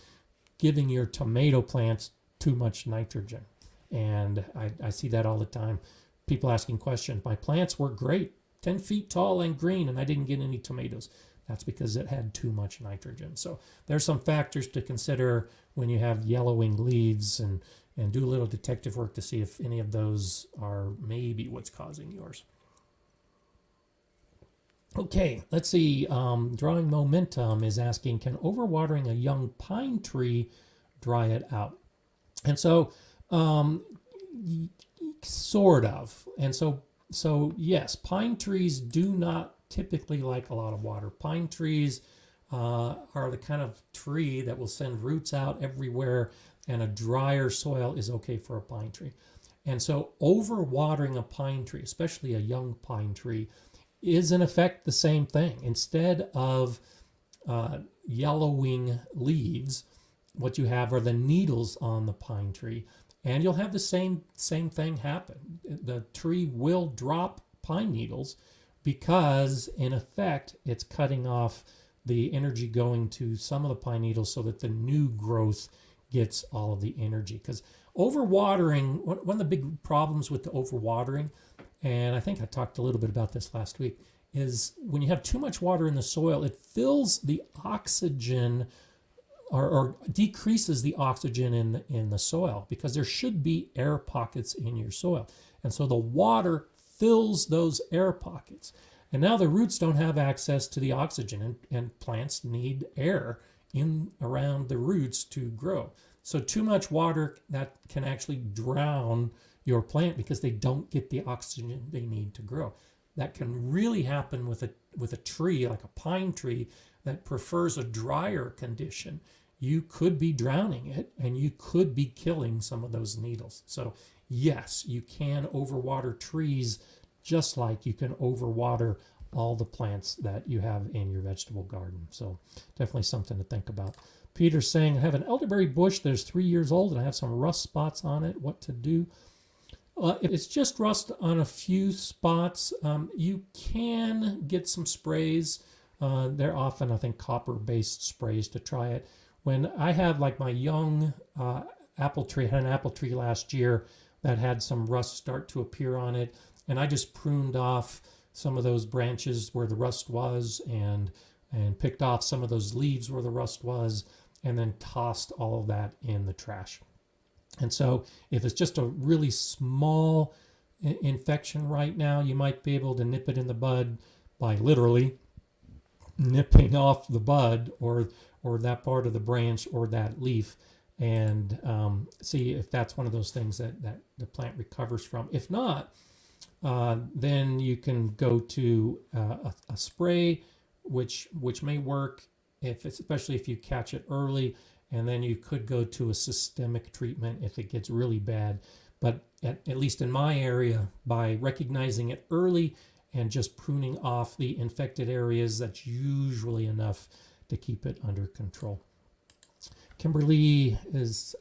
giving your tomato plants too much nitrogen. And I see that all the time. People asking questions. My plants were great, 10 feet tall and green, and I didn't get any tomatoes. That's because it had too much nitrogen. So there's some factors to consider when you have yellowing leaves, and do a little detective work to see if any of those are maybe what's causing yours. Okay, let's see. Drawing Momentum is asking, can overwatering a young pine tree dry it out? And so sort of. And so yes, pine trees do not typically like a lot of water. Pine trees are the kind of tree that will send roots out everywhere and a drier soil is okay for a pine tree. And so overwatering a pine tree, especially a young pine tree, is in effect the same thing. Instead of yellowing leaves, what you have are the needles on the pine tree, and you'll have the same thing happen. The tree will drop pine needles because in effect it's cutting off the energy going to some of the pine needles so that the new growth gets all of the energy. Because overwatering, one of the big problems with the overwatering, and I think I talked a little bit about this last week, is when you have too much water in the soil, it fills the oxygen or decreases the oxygen in the soil, because there should be air pockets in your soil. And so the water fills those air pockets. And now the roots don't have access to the oxygen, and plants need air in around the roots to grow. So too much water, that can actually drown your plant because they don't get the oxygen they need to grow. That can really happen with a tree like a pine tree that prefers a drier condition. You could be drowning it, and you could be killing some of those needles. So yes, you can overwater trees just like you can overwater all the plants that you have in your vegetable garden. So definitely something to think about. Peter's saying, I have an elderberry bush that is 3 years old and I have some rust spots on it. What to do? If it's just rust on a few spots, you can get some sprays. They're often, I think, copper-based sprays to try it. When I had like my young apple tree, I had an apple tree last year that had some rust start to appear on it, and I just pruned off some of those branches where the rust was, and picked off some of those leaves where the rust was, and then tossed all of that in the trash. And so if it's just a really small infection right now, you might be able to nip it in the bud by literally nipping off the bud or that part of the branch or that leaf, and see if that's one of those things that the plant recovers from. If not, then you can go to a spray, which may work especially if you catch it early, and then you could go to a systemic treatment if it gets really bad. But at least in my area, by recognizing it early and just pruning off the infected areas, that's usually enough to keep it under control. Kimberly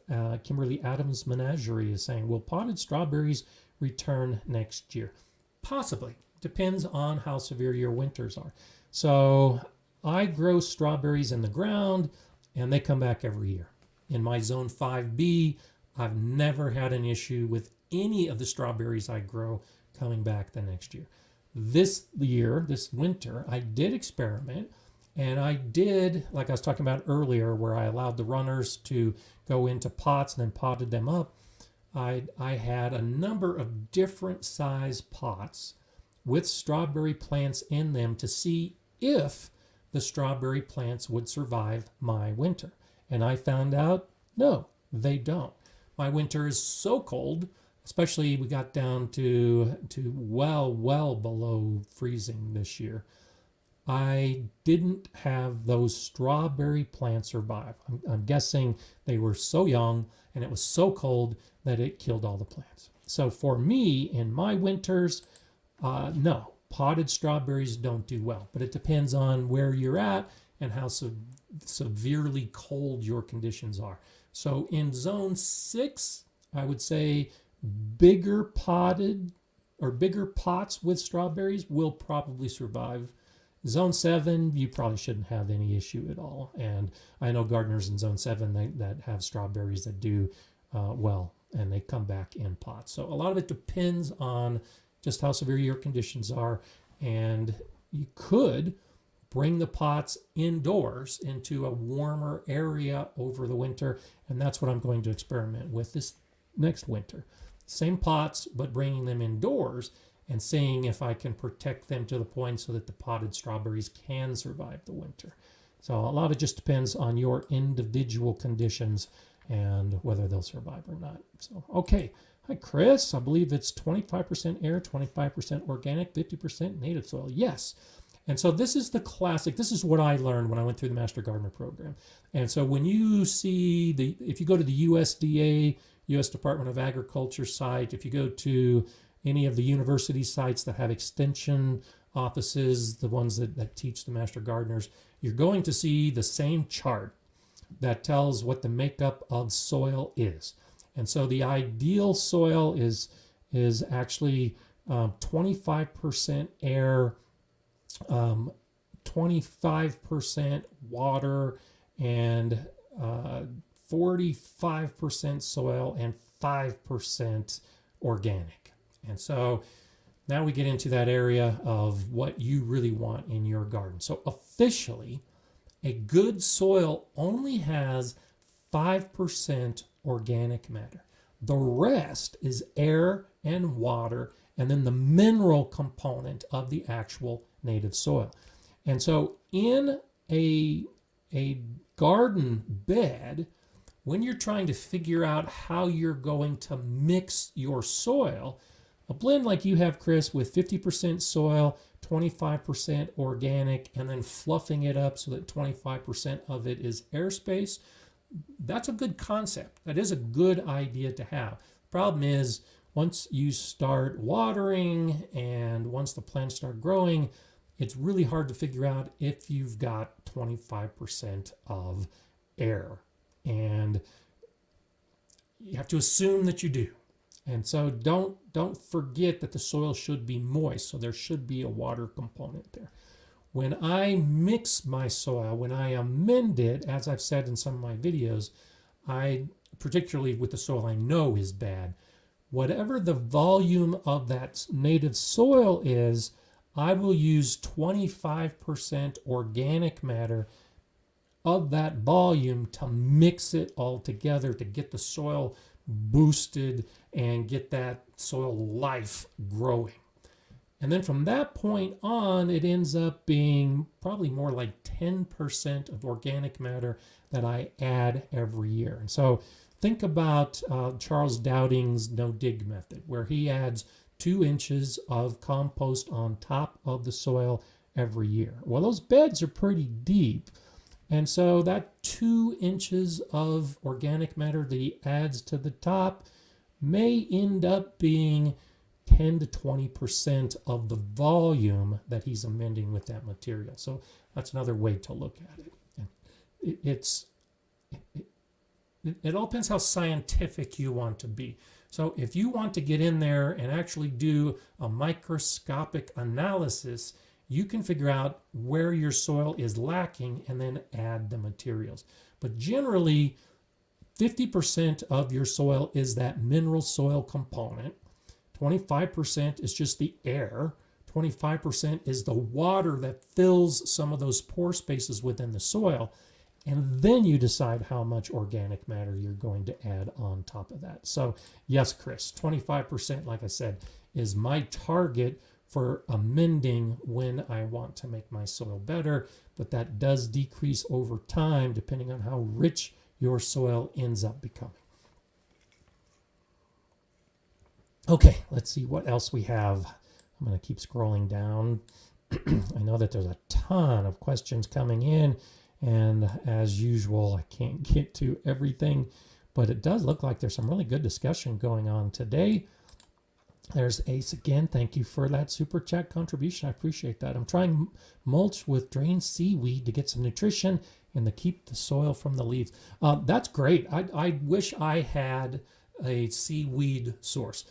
Adams Menagerie is saying, will potted strawberries return next year? Possibly. Depends on how severe your winters are. So I grow strawberries in the ground, and they come back every year. In my zone 5B, I've never had an issue with any of the strawberries I grow coming back the next year. This winter, I did experiment, and I did, like I was talking about earlier, where I allowed the runners to go into pots and then potted them up. I had a number of different size pots with strawberry plants in them to see if the strawberry plants would survive my winter. And I found out, no, they don't. My winter is so cold, especially we got down to well below freezing this year. I didn't have those strawberry plants survive. I'm guessing they were so young and it was so cold that it killed all the plants. So for me, in my winters, no, potted strawberries don't do well. But it depends on where you're at and how severely cold your conditions are. So in zone 6, I would say bigger potted or bigger pots with strawberries will probably survive. Zone 7, you probably shouldn't have any issue at all. And I know gardeners in zone 7 that have strawberries that do well, and they come back in pots. So a lot of it depends on just how severe your conditions are. And you could bring the pots indoors into a warmer area over the winter. And that's what I'm going to experiment with this next winter. Same pots, but bringing them indoors and seeing if I can protect them to the point so that the potted strawberries can survive the winter. So a lot of it just depends on your individual conditions and whether they'll survive or not. So, okay. Hi, Chris. I believe it's 25% air, 25% organic, 50% native soil. Yes. And so this is the classic. This is what I learned when I went through the Master Gardener program. And so when you see if you go to the USDA, U.S. Department of Agriculture site, if you go to any of the university sites that have extension offices, the ones that teach the Master Gardeners, you're going to see the same chart that tells what the makeup of soil is. And so the ideal soil is actually 25% air, 25% water, and 45% soil, and 5% organic. And so now we get into that area of what you really want in your garden. So officially, a good soil only has 5% organic matter. The rest is air and water, and then the mineral component of the actual native soil. And so in a garden bed, when you're trying to figure out how you're going to mix your soil, a blend like you have, Chris, with 50% soil, 25% organic, and then fluffing it up so that 25% of it is airspace, that's a good concept. That is a good idea to have. Problem is, once you start watering and once the plants start growing, it's really hard to figure out if you've got 25% of air. And you have to assume that you do. And so don't forget that the soil should be moist, so there should be a water component there. When I mix my soil, when I amend it, as I've said in some of my videos, particularly with the soil I know is bad, whatever the volume of that native soil is, I will use 25% organic matter of that volume to mix it all together to get the soil boosted and get that soil life growing. And then from that point on, it ends up being probably more like 10% of organic matter that I add every year. And so think about Charles Dowding's no-dig method, where he adds 2 inches of compost on top of the soil every year. Well, those beds are pretty deep. And so that 2 inches of organic matter that he adds to the top may end up being 10 to 20% of the volume that he's amending with that material. So that's another way to look at it. It all depends how scientific you want to be. So if you want to get in there and actually do a microscopic analysis, you can figure out where your soil is lacking and then add the materials. But generally, 50% of your soil is that mineral soil component. 25% is just the air. 25% is the water that fills some of those pore spaces within the soil. And then you decide how much organic matter you're going to add on top of that. So yes, Chris, 25%, like I said, is my target for amending when I want to make my soil better, but that does decrease over time depending on how rich your soil ends up becoming. Okay, let's see what else we have. I'm going to keep scrolling down. I know that there's a ton of questions coming in, and as usual, I can't get to everything, but it does look like there's some really good discussion going on today. There's Ace again. Thank you for that super chat contribution. I appreciate that. I'm trying mulch with drained seaweed to get some nutrition and to keep the soil from the leaves. That's great. I wish I had a seaweed source.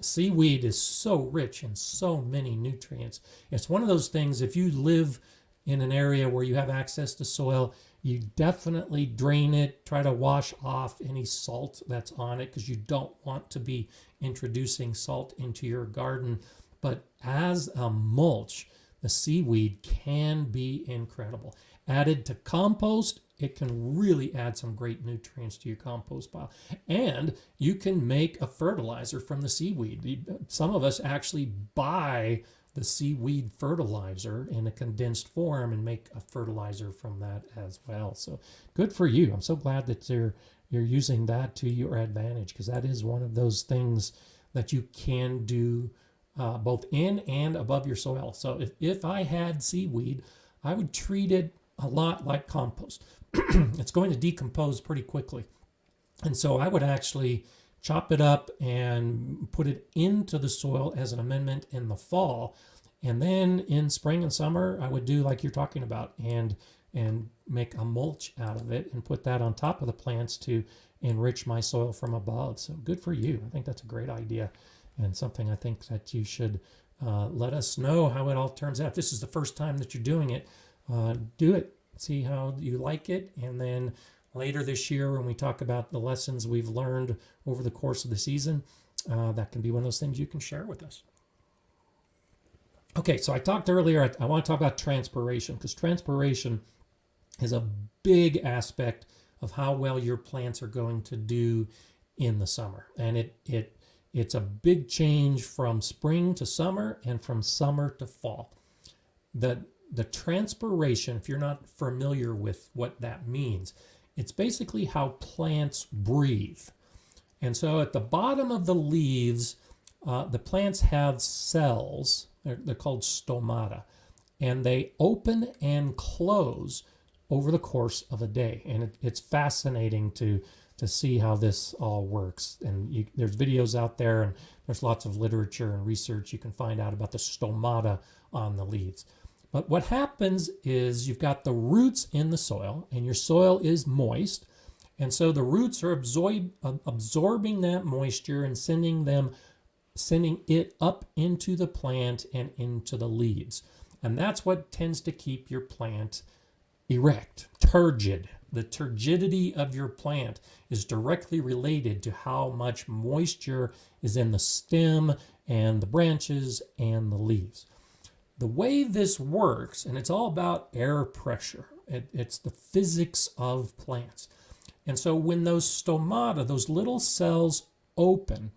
Seaweed is so rich in so many nutrients. It's one of those things, if you live in an area where you have access to soil, you definitely drain it, try to wash off any salt that's on it because you don't want to be introducing salt into your garden. But as a mulch, the seaweed can be incredible. Added to compost, it can really add some great nutrients to your compost pile. And you can make a fertilizer from the seaweed. Some of us actually buy the seaweed fertilizer in a condensed form and make a fertilizer from that as well. So good for you. I'm so glad that you're using that to your advantage, because that is one of those things that you can do both in and above your soil. So if I had seaweed, I would treat it a lot like compost. It's going to decompose pretty quickly. And so I would actually chop it up and put it into the soil as an amendment in the fall. And then in spring and summer, I would do like you're talking about and make a mulch out of it and put that on top of the plants to enrich my soil from above. So good for you. I think that's a great idea and something I think that you should let us know how it all turns out. If this is the first time that you're doing it, do it. See how you like it. And then later this year, when we talk about the lessons we've learned over the course of the season, that can be one of those things you can share with us. Okay, so I talked earlier, I want to talk about transpiration, because transpiration is a big aspect of how well your plants are going to do in the summer. And it's a big change from spring to summer and from summer to fall. The transpiration, if you're not familiar with what that means, it's basically how plants breathe. And so at the bottom of the leaves, the plants have cells. They're called stomata, and they open and close over the course of a day. And it's fascinating to see how this all works. And there's videos out there, and there's lots of literature and research you can find out about the stomata on the leaves. But what happens is you've got the roots in the soil, and your soil is moist. And so the roots are absorbing that moisture and sending it up into the plant and into the leaves. And that's what tends to keep your plant erect, turgid. The turgidity of your plant is directly related to how much moisture is in the stem and the branches and the leaves. The way this works, and it's all about air pressure, it's the physics of plants. And so when those stomata, those little cells open,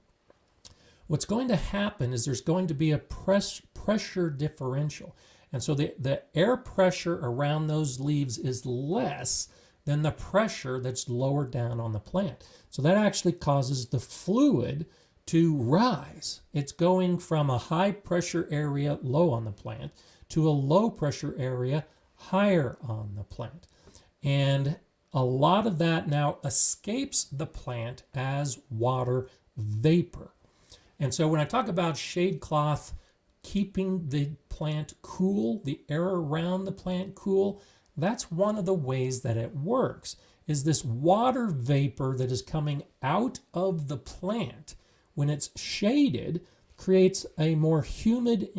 what's going to happen is there's going to be a pressure differential. And so the air pressure around those leaves is less than the pressure that's lower down on the plant. So that actually causes the fluid to rise. It's going from a high pressure area low on the plant to a low pressure area higher on the plant. And a lot of that now escapes the plant as water vapor. And so when I talk about shade cloth keeping the plant cool, the air around the plant cool, that's one of the ways that it works, is this water vapor that is coming out of the plant when it's shaded creates a more humid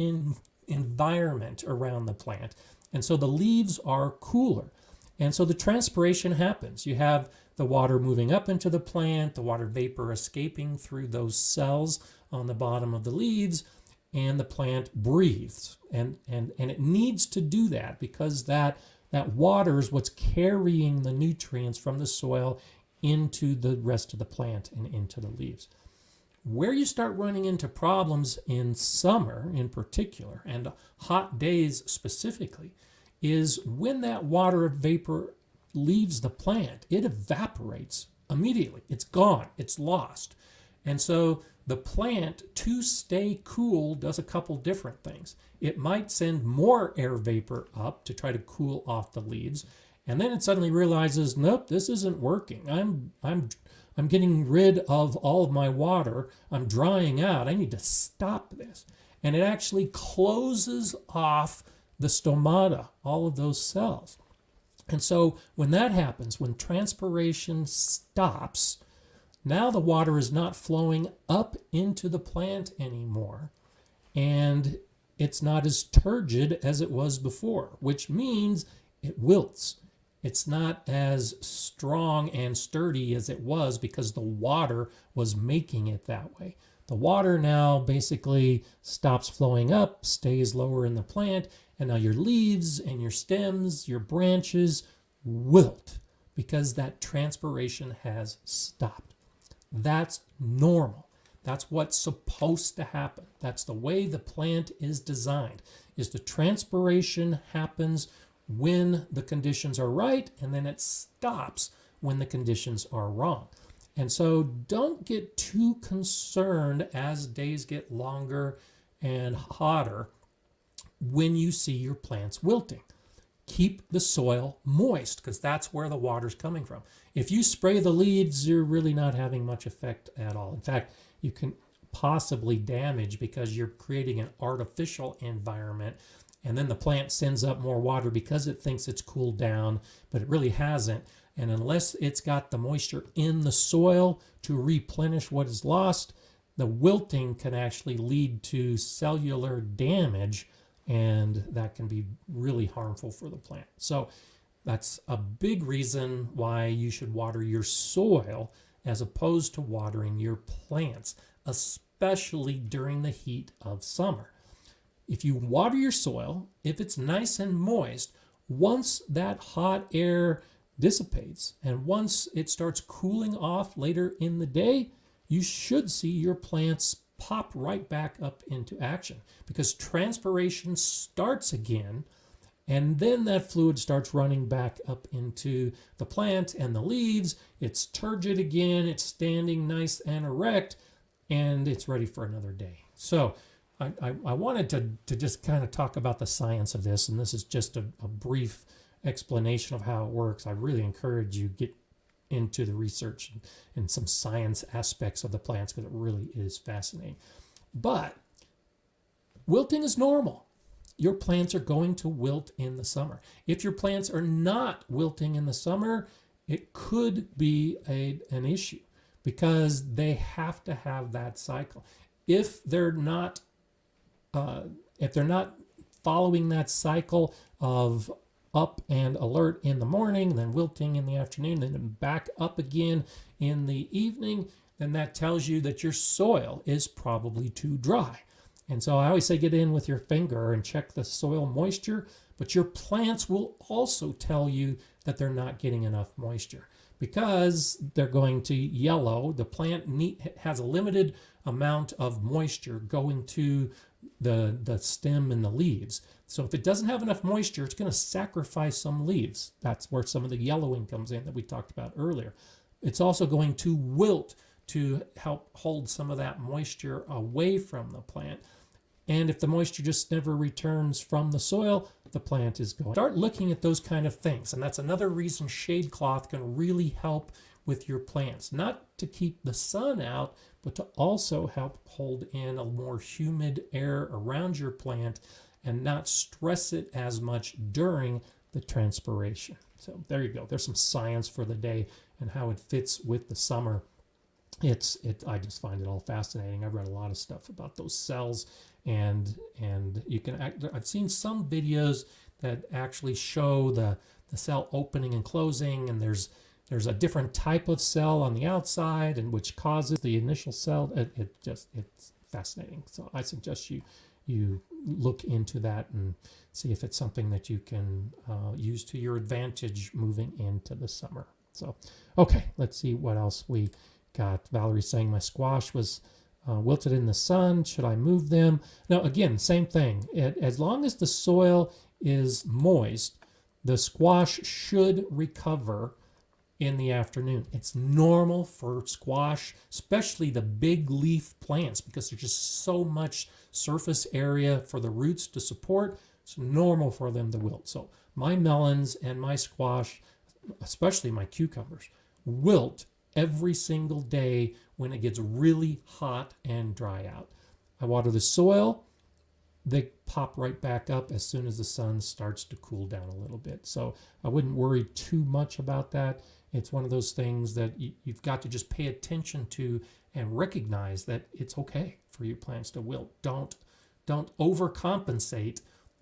environment around the plant. And so the leaves are cooler. And so the transpiration happens. You have the water moving up into the plant, the water vapor escaping through those cells on the bottom of the leaves, and the plant breathes. And it needs to do that because that water is what's carrying the nutrients from the soil into the rest of the plant and into the leaves. Where you start running into problems in summer in particular, and hot days specifically, is when that water vapor leaves the plant, it evaporates immediately. It's gone. It's lost. And so the plant, to stay cool, does a couple different things. It might send more air vapor up to try to cool off the leaves, and then it suddenly realizes, nope, this isn't working. I'm getting rid of all of my water. I'm drying out. I need to stop this. And it actually closes off the stomata, all of those cells. And so when that happens, when transpiration stops, now the water is not flowing up into the plant anymore, and it's not as turgid as it was before, which means it wilts. It's not as strong and sturdy as it was because the water was making it that way. The water now basically stops flowing up, stays lower in the plant, and now your leaves and your stems, your branches wilt because that transpiration has stopped. That's normal. That's what's supposed to happen. That's the way the plant is designed, is the transpiration happens when the conditions are right, and then it stops when the conditions are wrong. And so don't get too concerned as days get longer and hotter when you see your plants wilting. Keep the soil moist because that's where the water's coming from. If you spray the leaves, you're really not having much effect at all. In fact, you can possibly damage because you're creating an artificial environment, and then the plant sends up more water because it thinks it's cooled down, but it really hasn't. And unless it's got the moisture in the soil to replenish what is lost, the wilting can actually lead to cellular damage, and that can be really harmful for the plant. So that's a big reason why you should water your soil as opposed to watering your plants, especially during the heat of summer. If you water your soil, if it's nice and moist, once that hot air dissipates and once it starts cooling off later in the day, you should see your plants pop right back up into action because transpiration starts again, and then that fluid starts running back up into the plant and the leaves. It's turgid again, it's standing nice and erect, and it's ready for another day. So I wanted to just kind of talk about the science of this, and this is just a brief explanation of how it works. I really encourage you get into the research and some science aspects of the plants because it really is fascinating. But wilting is normal. Your plants are going to wilt in the summer. If your plants are not wilting in the summer, it could be an issue because they have to have that cycle. If they're not following that cycle of up and alert in the morning, then wilting in the afternoon, then back up again in the evening, then that tells you that your soil is probably too dry. And so I always say get in with your finger and check the soil moisture, but your plants will also tell you that they're not getting enough moisture because they're going to yellow. The plant has a limited amount of moisture going to the stem and the leaves. So if it doesn't have enough moisture, it's going to sacrifice some leaves. That's where some of the yellowing comes in that we talked about earlier. It's also going to wilt to help hold some of that moisture away from the plant. And if the moisture just never returns from the soil, the plant is going. Start looking at those kind of things. And that's another reason shade cloth can really help with your plants. Not to keep the sun out, but to also help hold in a more humid air around your plant and not stress it as much during the transpiration. So there you go. There's some science for the day and how it fits with the summer. I just find it all fascinating. I've read a lot of stuff about those cells, and you can I've seen some videos that actually show the cell opening and closing, and there's a different type of cell on the outside and which causes the initial cell. It's fascinating. So I suggest you look into that and see if it's something that you can use to your advantage moving into the summer. So, okay, let's see what else we got. Valerie saying my squash was wilted in the sun. Should I move them? Now, again, same thing. As long as the soil is moist, the squash should recover in the afternoon. It's normal for squash, especially the big leaf plants, because there's just so much surface area for the roots to support. It's normal for them to wilt. So my melons and my squash, especially my cucumbers, wilt every single day when it gets really hot and dry out. I water the soil. They pop right back up as soon as the sun starts to cool down a little bit. So I wouldn't worry too much about that. It's one of those things that you've got to just pay attention to and recognize that it's okay for your plants to wilt. Don't overcompensate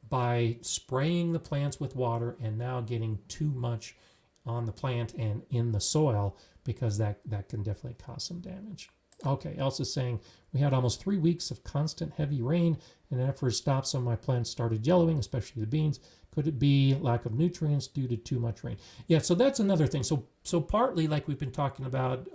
by spraying the plants with water and now getting too much on the plant and in the soil, because that can definitely cause some damage. Okay, Elsa's saying, we had almost 3 weeks of constant heavy rain, and after it stopped, some of my plants started yellowing, especially the beans. Could it be lack of nutrients due to too much rain? Yeah, so that's another thing. So partly, like we've been talking about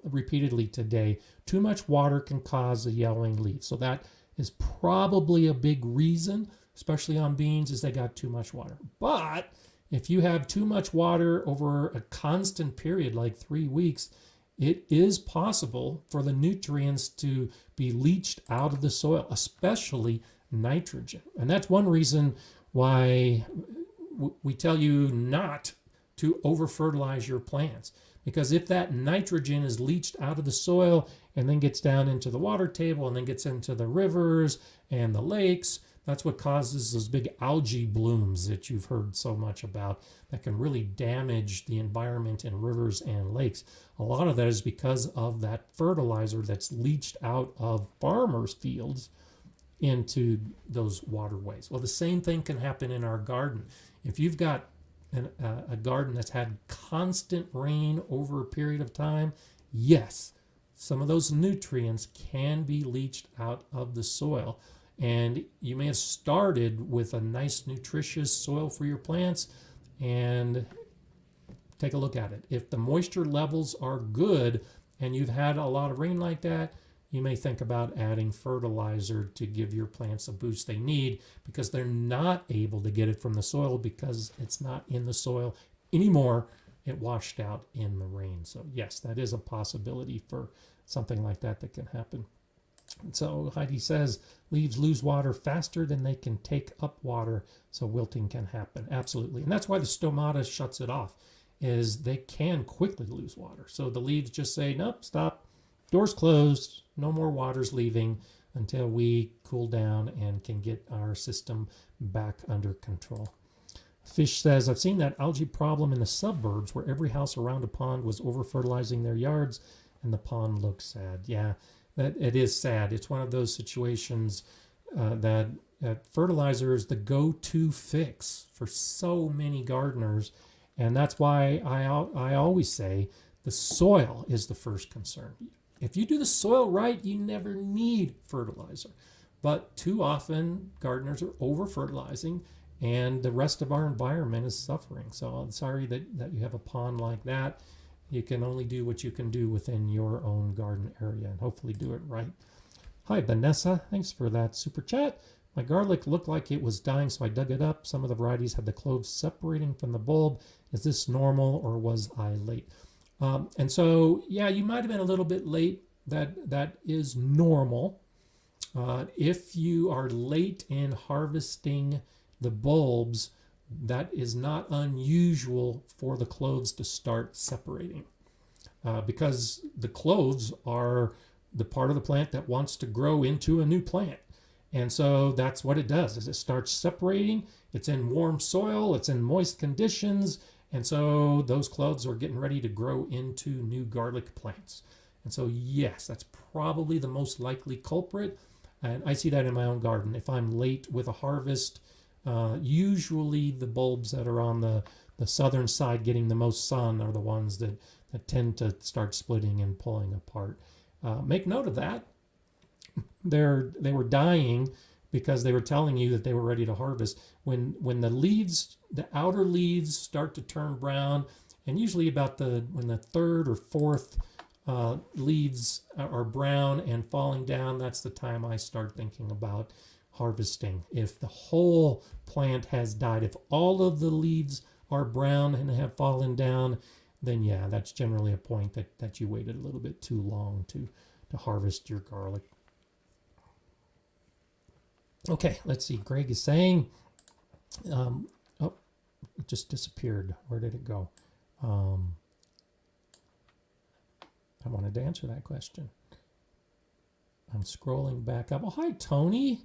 repeatedly today, too much water can cause a yellowing leaf. So that is probably a big reason, especially on beans, is they got too much water. But if you have too much water over a constant period, like 3 weeks, it is possible for the nutrients to be leached out of the soil, especially nitrogen. And that's one reason why we tell you not to over-fertilize your plants. Because if that nitrogen is leached out of the soil and then gets down into the water table and then gets into the rivers and the lakes, that's what causes those big algae blooms that you've heard so much about that can really damage the environment in rivers and lakes. A lot of that is because of that fertilizer that's leached out of farmers' fields into those waterways. Well, the same thing can happen in our garden. If you've got a garden that's had constant rain over a period of time, yes, some of those nutrients can be leached out of the soil. And you may have started with a nice, nutritious soil for your plants, and take a look at it. If the moisture levels are good and you've had a lot of rain like that, you may think about adding fertilizer to give your plants a boost they need, because they're not able to get it from the soil because it's not in the soil anymore. It washed out in the rain. So yes, that is a possibility for something like that that can happen. And so Heidi says leaves lose water faster than they can take up water, so wilting can happen. Absolutely. And that's why the stomata shuts it off, is they can quickly lose water. So the leaves just say, nope, stop, door's closed, no more water's leaving until we cool down and can get our system back under control. Fish says, I've seen that algae problem in the suburbs where every house around a pond was over-fertilizing their yards and the pond looks sad. Yeah, that it is sad. It's one of those situations that fertilizer is the go-to fix for so many gardeners. And that's why I always say the soil is the first concern. If you do the soil right, you never need fertilizer. But too often, gardeners are over-fertilizing, and the rest of our environment is suffering. So I'm sorry that you have a pond like that. You can only do what you can do within your own garden area, and hopefully do it right. Hi, Vanessa. Thanks for that super chat. My garlic looked like it was dying, so I dug it up. Some of the varieties had the cloves separating from the bulb. Is this normal, or was I late? And so, yeah, you might have been a little bit late. That is normal. If you are late in harvesting the bulbs, that is not unusual for the cloves to start separating, because the cloves are the part of the plant that wants to grow into a new plant. And so that's what it does, is it starts separating. It's in warm soil, it's in moist conditions, and so those cloves are getting ready to grow into new garlic plants. And so yes, that's probably the most likely culprit. And I see that in my own garden. If I'm late with a harvest, usually the bulbs that are on the southern side getting the most sun are the ones that tend to start splitting and pulling apart. Make note of that. They were dying because they were telling you that they were ready to harvest. When the leaves, the outer leaves start to turn brown, and usually about when the third or fourth leaves are brown and falling down, that's the time I start thinking about harvesting. If the whole plant has died, if all of the leaves are brown and have fallen down, then yeah, that's generally a point that you waited a little bit too long to harvest your garlic. Okay, let's see. Greg is saying, oh, it just disappeared. Where did it go? I wanted to answer that question. I'm scrolling back up. Oh, hi, Tony.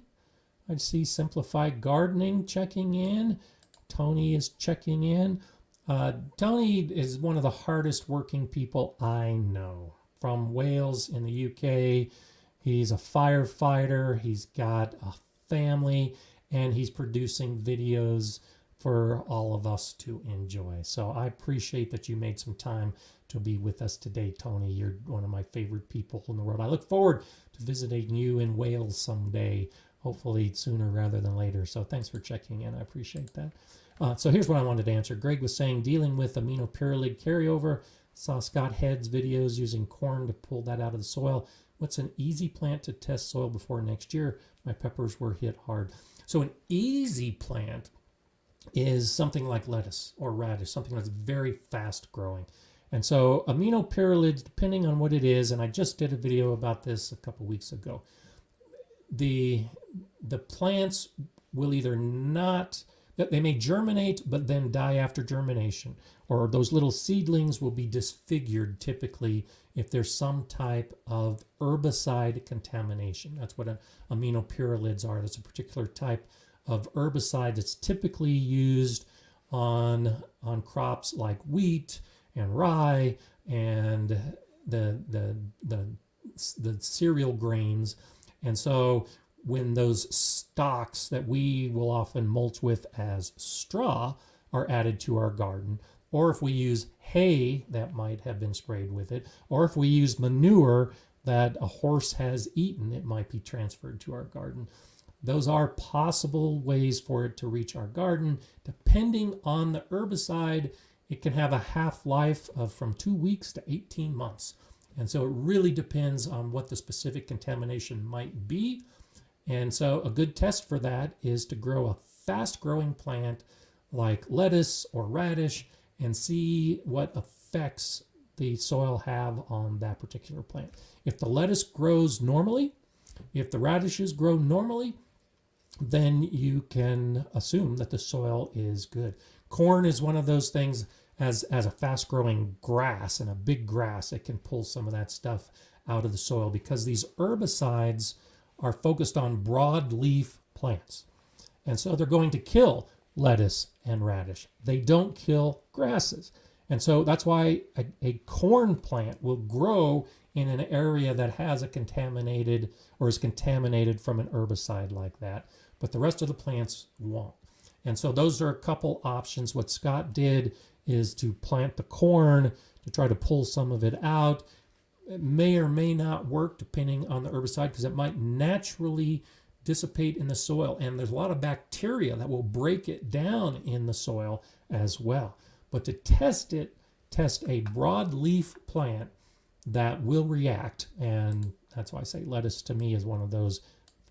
I see Simplified Gardening checking in. Tony is checking in. Tony is one of the hardest working people I know. From Wales in the UK. He's a firefighter. He's got a family, and he's producing videos for all of us to enjoy. So I appreciate that you made some time to be with us today, Tony. You're one of my favorite people in the world. I look forward to visiting you in Wales someday, hopefully sooner rather than later. So thanks for checking in. I appreciate that. So here's what I wanted to answer. Greg was saying, dealing with Aminopyralid carryover. Saw Scott Head's videos using corn to pull that out of the soil. What's an easy plant to test soil before next year? My peppers were hit hard. So an easy plant is something like lettuce or radish, something that's very fast growing. And so aminopyralids, depending on what it is, and I just did a video about this a couple weeks ago, the plants will either not, they may germinate but then die after germination, or those little seedlings will be disfigured typically if there's some type of herbicide contamination. That's what aminopyralids are. That's a particular type of herbicide that's typically used on crops like wheat and rye and the cereal grains. And so when those stalks that we will often mulch with as straw are added to our garden, or if we use hay that might have been sprayed with it, or if we use manure that a horse has eaten, it might be transferred to our garden. Those are possible ways for it to reach our garden. Depending on the herbicide, it can have a half-life of from 2 weeks to 18 months. And so it really depends on what the specific contamination might be. And so a good test for that is to grow a fast-growing plant like lettuce or radish and see what effects the soil have on that particular plant. If the lettuce grows normally, if the radishes grow normally, then you can assume that the soil is good. Corn is one of those things, as a fast-growing grass and a big grass, it can pull some of that stuff out of the soil because these herbicides are focused on broadleaf plants. And so they're going to kill lettuce and radish. They don't kill grasses. And so that's why a corn plant will grow in an area that has a contaminated or is contaminated from an herbicide like that, but the rest of the plants won't. And so those are a couple options. What Scott did is to plant the corn to try to pull some of it out. It may or may not work depending on the herbicide because it might naturally dissipate in the soil, and there's a lot of bacteria that will break it down in the soil as well. But to test it, test a broadleaf plant that will react, and that's why I say lettuce to me is one of those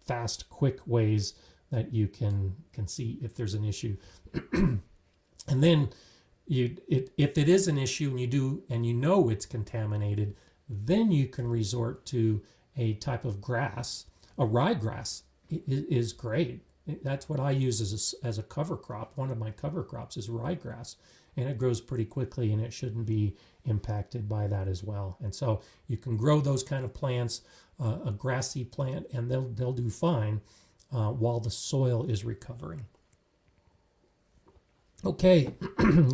fast, quick ways that you can see if there's an issue. And then if it is an issue and you know it's contaminated, then you can resort to a type of grass. A ryegrass is great. That's what I use as a cover crop. One of my cover crops is ryegrass, and it grows pretty quickly, and it shouldn't be impacted by that as well. And so you can grow those kind of plants, a grassy plant, and they'll do fine while the soil is recovering. Okay,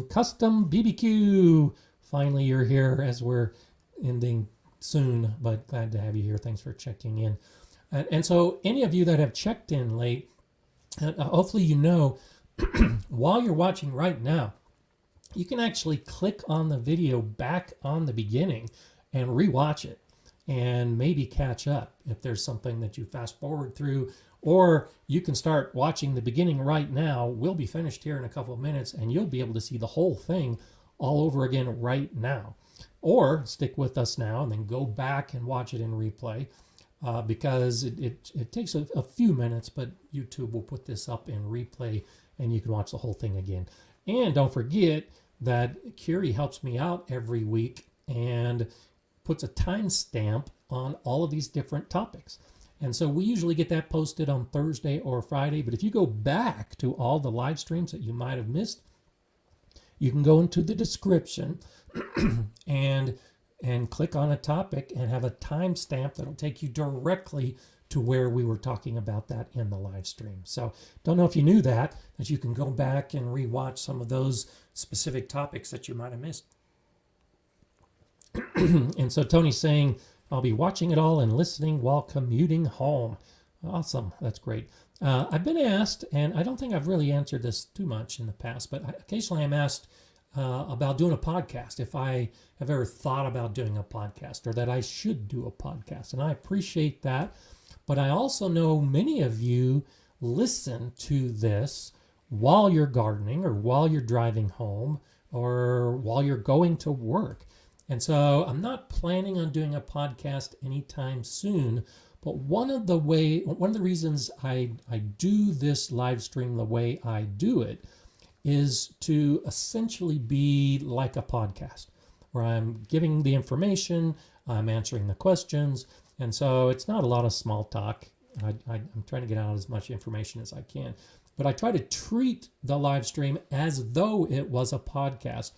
Custom BBQ. Finally, you're here as we're ending soon, but glad to have you here. Thanks for checking in. And so any of you that have checked in late, hopefully you know while you're watching right now, you can actually click on the video back on the beginning and rewatch it and maybe catch up if there's something that you fast forward through, or you can start watching the beginning right now. We'll be finished here in a couple of minutes and you'll be able to see the whole thing all over again right now. Or stick with us now and then go back and watch it in replay. Because it takes a few minutes, but YouTube will put this up in replay and you can watch the whole thing again. And don't forget that Curie helps me out every week and puts a timestamp on all of these different topics. And so we usually get that posted on Thursday or Friday, but if you go back to all the live streams that you might have missed, you can go into the description and click on a topic and have a timestamp that'll take you directly to where we were talking about that in the live stream. So don't know if you knew that you can go back and rewatch some of those specific topics that you might have missed. And so Tony's saying, I'll be watching it all and listening while commuting home. Awesome. That's great. I've been asked, and I don't think I've really answered this too much in the past, but occasionally I'm asked about doing a podcast, if I have ever thought about doing a podcast or that I should do a podcast. And I appreciate that. But I also know many of you listen to this while you're gardening or while you're driving home or while you're going to work. And so I'm not planning on doing a podcast anytime soon. But one of the reasons I do this live stream the way I do it is to essentially be like a podcast. where I'm giving the information, I'm answering the questions, and so it's not a lot of small talk. I'm trying to get out as much information as I can. But I try to treat the live stream as though it was a podcast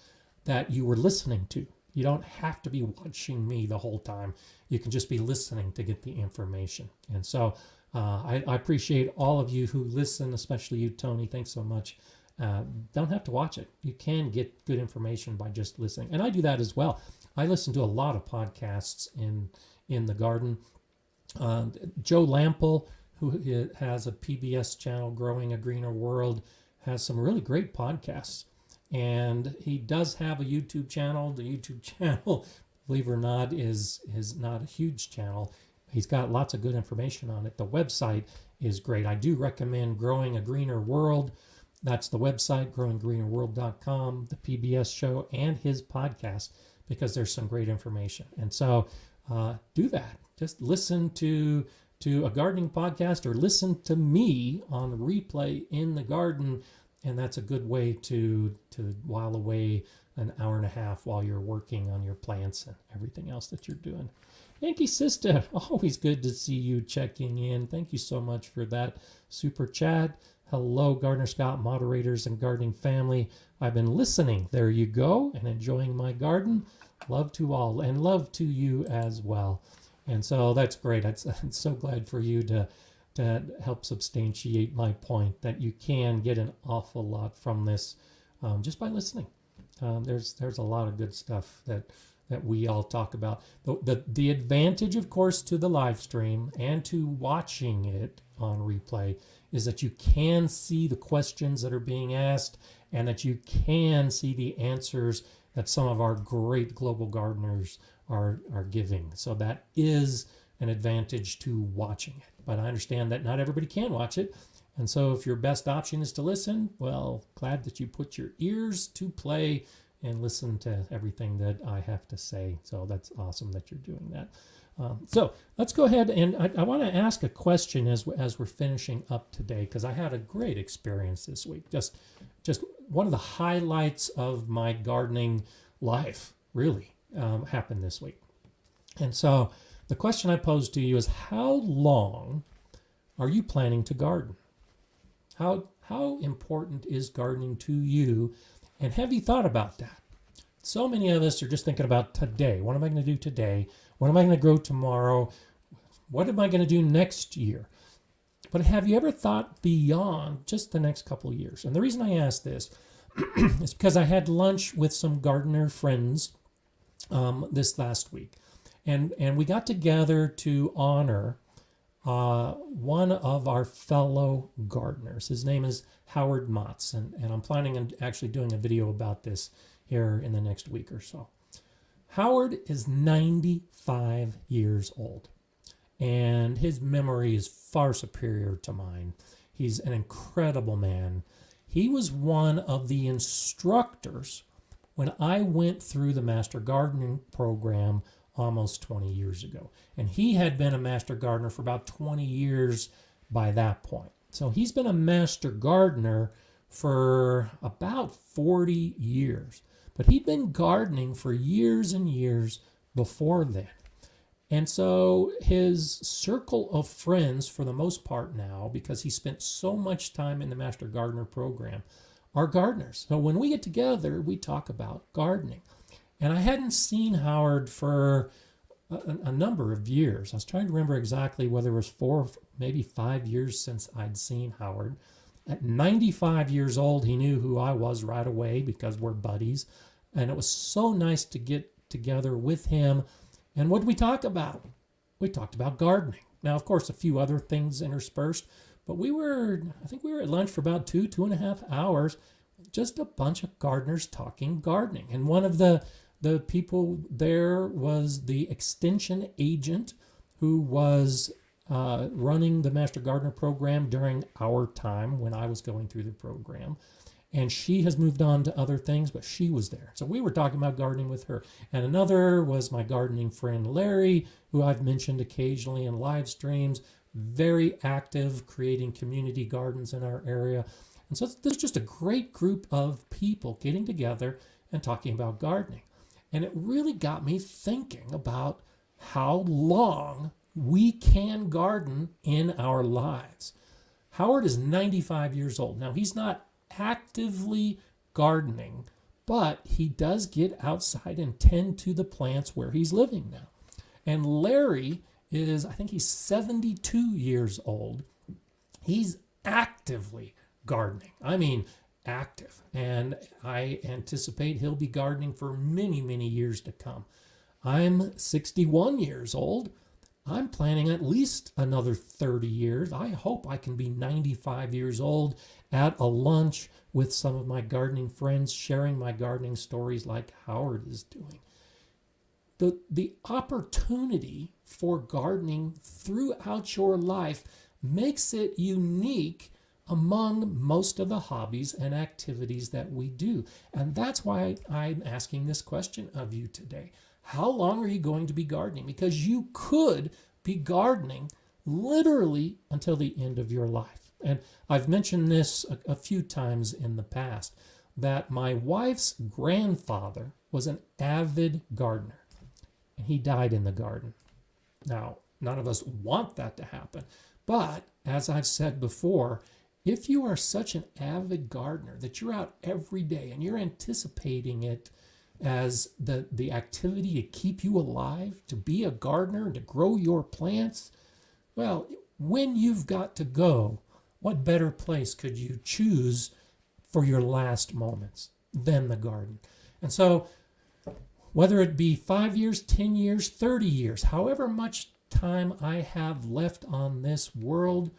that you were listening to. You don't have to be watching me the whole time. You can just be listening to get the information. And so I appreciate all of you who listen, especially you, Tony. Thanks so much. Don't have to watch it. You can get good information by just listening. And I do that as well. I listen to a lot of podcasts in the garden. Joe Lampel, who has a PBS channel, Growing a Greener World, has some really great podcasts. And he does have a YouTube channel. The YouTube channel, believe it or not, is not a huge channel. He's got lots of good information on it. The website is great. I do recommend Growing a Greener World. That's the website, growinggreenerworld.com, the PBS show, and his podcast, because there's some great information. And so do that. Just listen to a gardening podcast or listen to me on replay in the garden. And that's a good way to while away an hour and a half while you're working on your plants and everything else that you're doing. Yankee Sister, always good to see you checking in. Thank you so much for that super chat. Hello, Gardener Scott moderators and gardening family. I've been listening. There you go. And enjoying my garden. Love to all and love to you as well. And so that's great. I'm so glad for you to help substantiate my point that you can get an awful lot from this just by listening. There's a lot of good stuff that we all talk about. The advantage, of course, to the live stream and to watching it on replay is that you can see the questions that are being asked and that you can see the answers that some of our great global gardeners are giving. So that is an advantage to watching it. But I understand that not everybody can watch it. And so if your best option is to listen, well, glad that you put your ears to play and listen to everything that I have to say. So that's awesome that you're doing that. So let's go ahead, and I want to ask a question as we're finishing up today, because I had a great experience this week. Just one of the highlights of my gardening life really happened this week. And so the question I pose to you is, how long are you planning to garden? How important is gardening to you? And have you thought about that? So many of us are just thinking about today. What am I going to do today? What am I going to grow tomorrow? What am I going to do next year? But have you ever thought beyond just the next couple of years? And the reason I ask this is because I had lunch with some gardener friends this last week. And we got together to honor one of our fellow gardeners. His name is Howard Motz, and I'm planning on actually doing a video about this here in the next week or so. Howard is 95 years old, and his memory is far superior to mine. He's an incredible man. He was one of the instructors when I went through the Master Gardening program almost 20 years ago. And he had been a master gardener for about 20 years by that point. So he's been a master gardener for about 40 years. But he'd been gardening for years and years before then. And so his circle of friends, for the most part now, because he spent so much time in the Master Gardener program, are gardeners. So when we get together, we talk about gardening. And I hadn't seen Howard for a number of years. I was trying to remember exactly whether it was 4, maybe 5 years since I'd seen Howard. At 95 years old, he knew who I was right away because we're buddies. And it was so nice to get together with him. And what did we talk about? We talked about gardening. Now, of course, a few other things interspersed, but I think we were at lunch for about 2.5 hours, just a bunch of gardeners talking gardening. And one of the people there was the extension agent who was running the Master Gardener program during our time when I was going through the program. And she has moved on to other things, but she was there. So we were talking about gardening with her. And another was my gardening friend, Larry, who I've mentioned occasionally in live streams, very active, creating community gardens in our area. And so there's just a great group of people getting together and talking about gardening. And it really got me thinking about how long we can garden in our lives. Howard is 95 years old. Now, he's not actively gardening, but he does get outside and tend to the plants where he's living now. And Larry is, I think he's 72 years old. He's actively gardening. I mean, active. And I anticipate he'll be gardening for many, many years to come. I'm 61 years old. I'm planning at least another 30 years. I hope I can be 95 years old at a lunch with some of my gardening friends, sharing my gardening stories like Howard is doing. The opportunity for gardening throughout your life makes it unique among most of the hobbies and activities that we do. And that's why I'm asking this question of you today. How long are you going to be gardening? Because you could be gardening literally until the end of your life. And I've mentioned this a few times in the past, that my wife's grandfather was an avid gardener. And he died in the garden. Now, none of us want that to happen. But as I've said before, if you are such an avid gardener that you're out every day and you're anticipating it as the activity to keep you alive, to be a gardener, to grow your plants, well, when you've got to go, what better place could you choose for your last moments than the garden? And so, whether it be 5 years, 10 years, 30 years, however much time I have left on this world,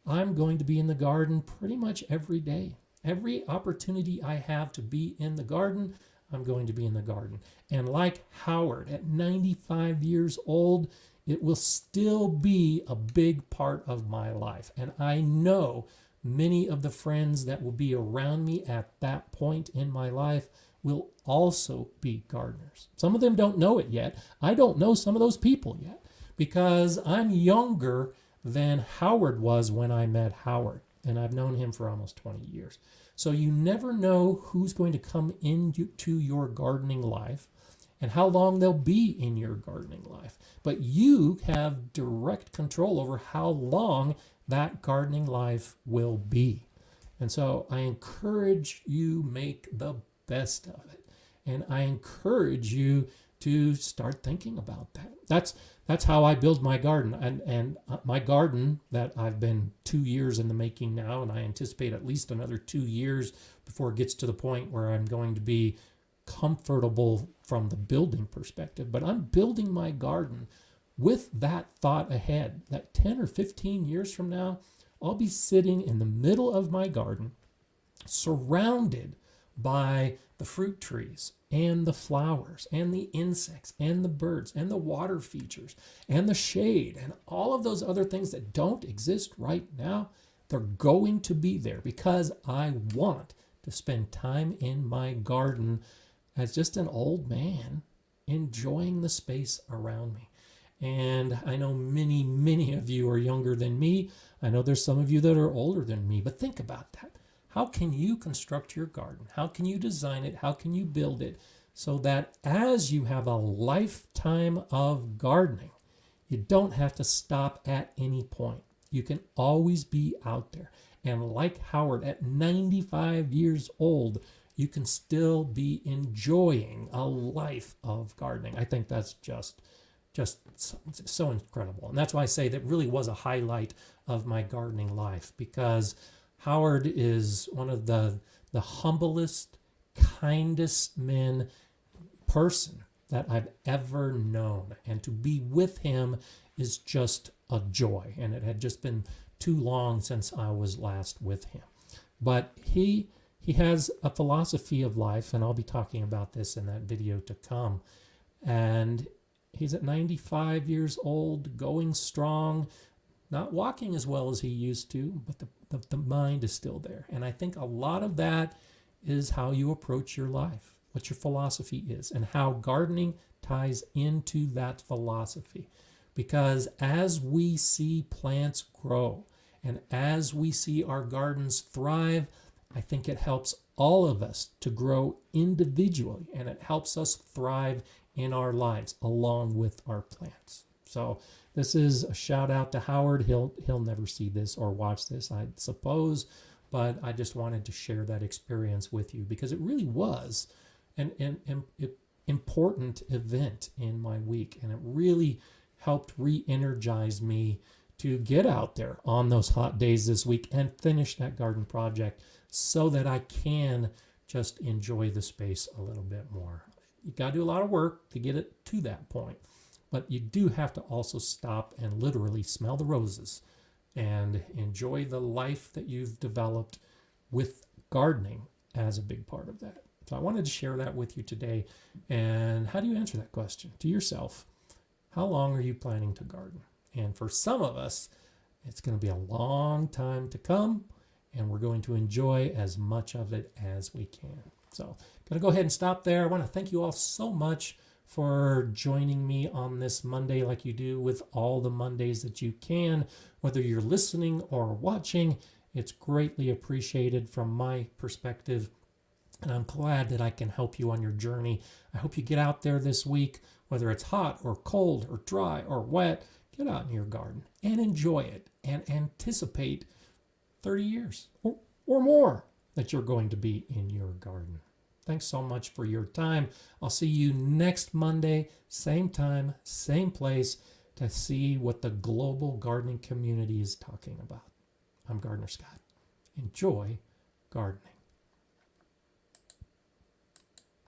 I'm going to be in the garden pretty much every day. Every opportunity I have to be in the garden, I'm going to be in the garden. And like Howard, at 95 years old, it will still be a big part of my life. And I know many of the friends that will be around me at that point in my life will also be gardeners. Some of them don't know it yet. I don't know some of those people yet because I'm younger than Howard was when I met Howard. And I've known him for almost 20 years. So you never know who's going to come into your gardening life and how long they'll be in your gardening life. But you have direct control over how long that gardening life will be. And so I encourage you make the best of it. And I encourage you to start thinking about that. That's how I build my garden. And my garden that I've been 2 years in the making now, and I anticipate at least another 2 years before it gets to the point where I'm going to be comfortable from the building perspective. But I'm building my garden with that thought ahead, that 10 or 15 years from now, I'll be sitting in the middle of my garden, surrounded by the fruit trees and the flowers and the insects and the birds and the water features and the shade and all of those other things that don't exist right now. They're going to be there because I want to spend time in my garden as just an old man enjoying the space around me. And I know many, many of you are younger than me. I know there's some of you that are older than me, but think about that. How can you construct your garden? How can you design it? How can you build it so that as you have a lifetime of gardening, you don't have to stop at any point. You can always be out there. And like Howard, at 95 years old, you can still be enjoying a life of gardening. I think that's just so incredible. And that's why I say that really was a highlight of my gardening life, because Howard is one of the humblest, kindest person that I've ever known. And to be with him is just a joy. And it had just been too long since I was last with him. But he has a philosophy of life, and I'll be talking about this in that video to come. And he's at 95 years old, going strong, not walking as well as he used to, but the mind is still there. And I think a lot of that is how you approach your life, what your philosophy is, and how gardening ties into that philosophy. Because as we see plants grow and as we see our gardens thrive, I think it helps all of us to grow individually, and it helps us thrive in our lives along with our plants. So this is a shout out to Howard. He'll never see this or watch this, I suppose, but I just wanted to share that experience with you because it really was an important event in my week, and it really helped re-energize me to get out there on those hot days this week and finish that garden project so that I can just enjoy the space a little bit more. You got to do a lot of work to get it to that point, but you do have to also stop and literally smell the roses and enjoy the life that you've developed with gardening as a big part of that. So I wanted to share that with you today. And how do you answer that question to yourself? How long are you planning to garden? And for some of us, it's going to be a long time to come, and we're going to enjoy as much of it as we can. So I'm going to go ahead and stop there. I want to thank you all so much for joining me on this Monday like you do with all the Mondays that you can. Whether you're listening or watching, it's greatly appreciated from my perspective. And I'm glad that I can help you on your journey. I hope you get out there this week, whether it's hot or cold or dry or wet. Get out in your garden and enjoy it and anticipate 30 years or more that you're going to be in your garden. Thanks so much for your time. I'll see you next Monday, same time, same place, to see what the global gardening community is talking about. I'm Gardener Scott. Enjoy gardening.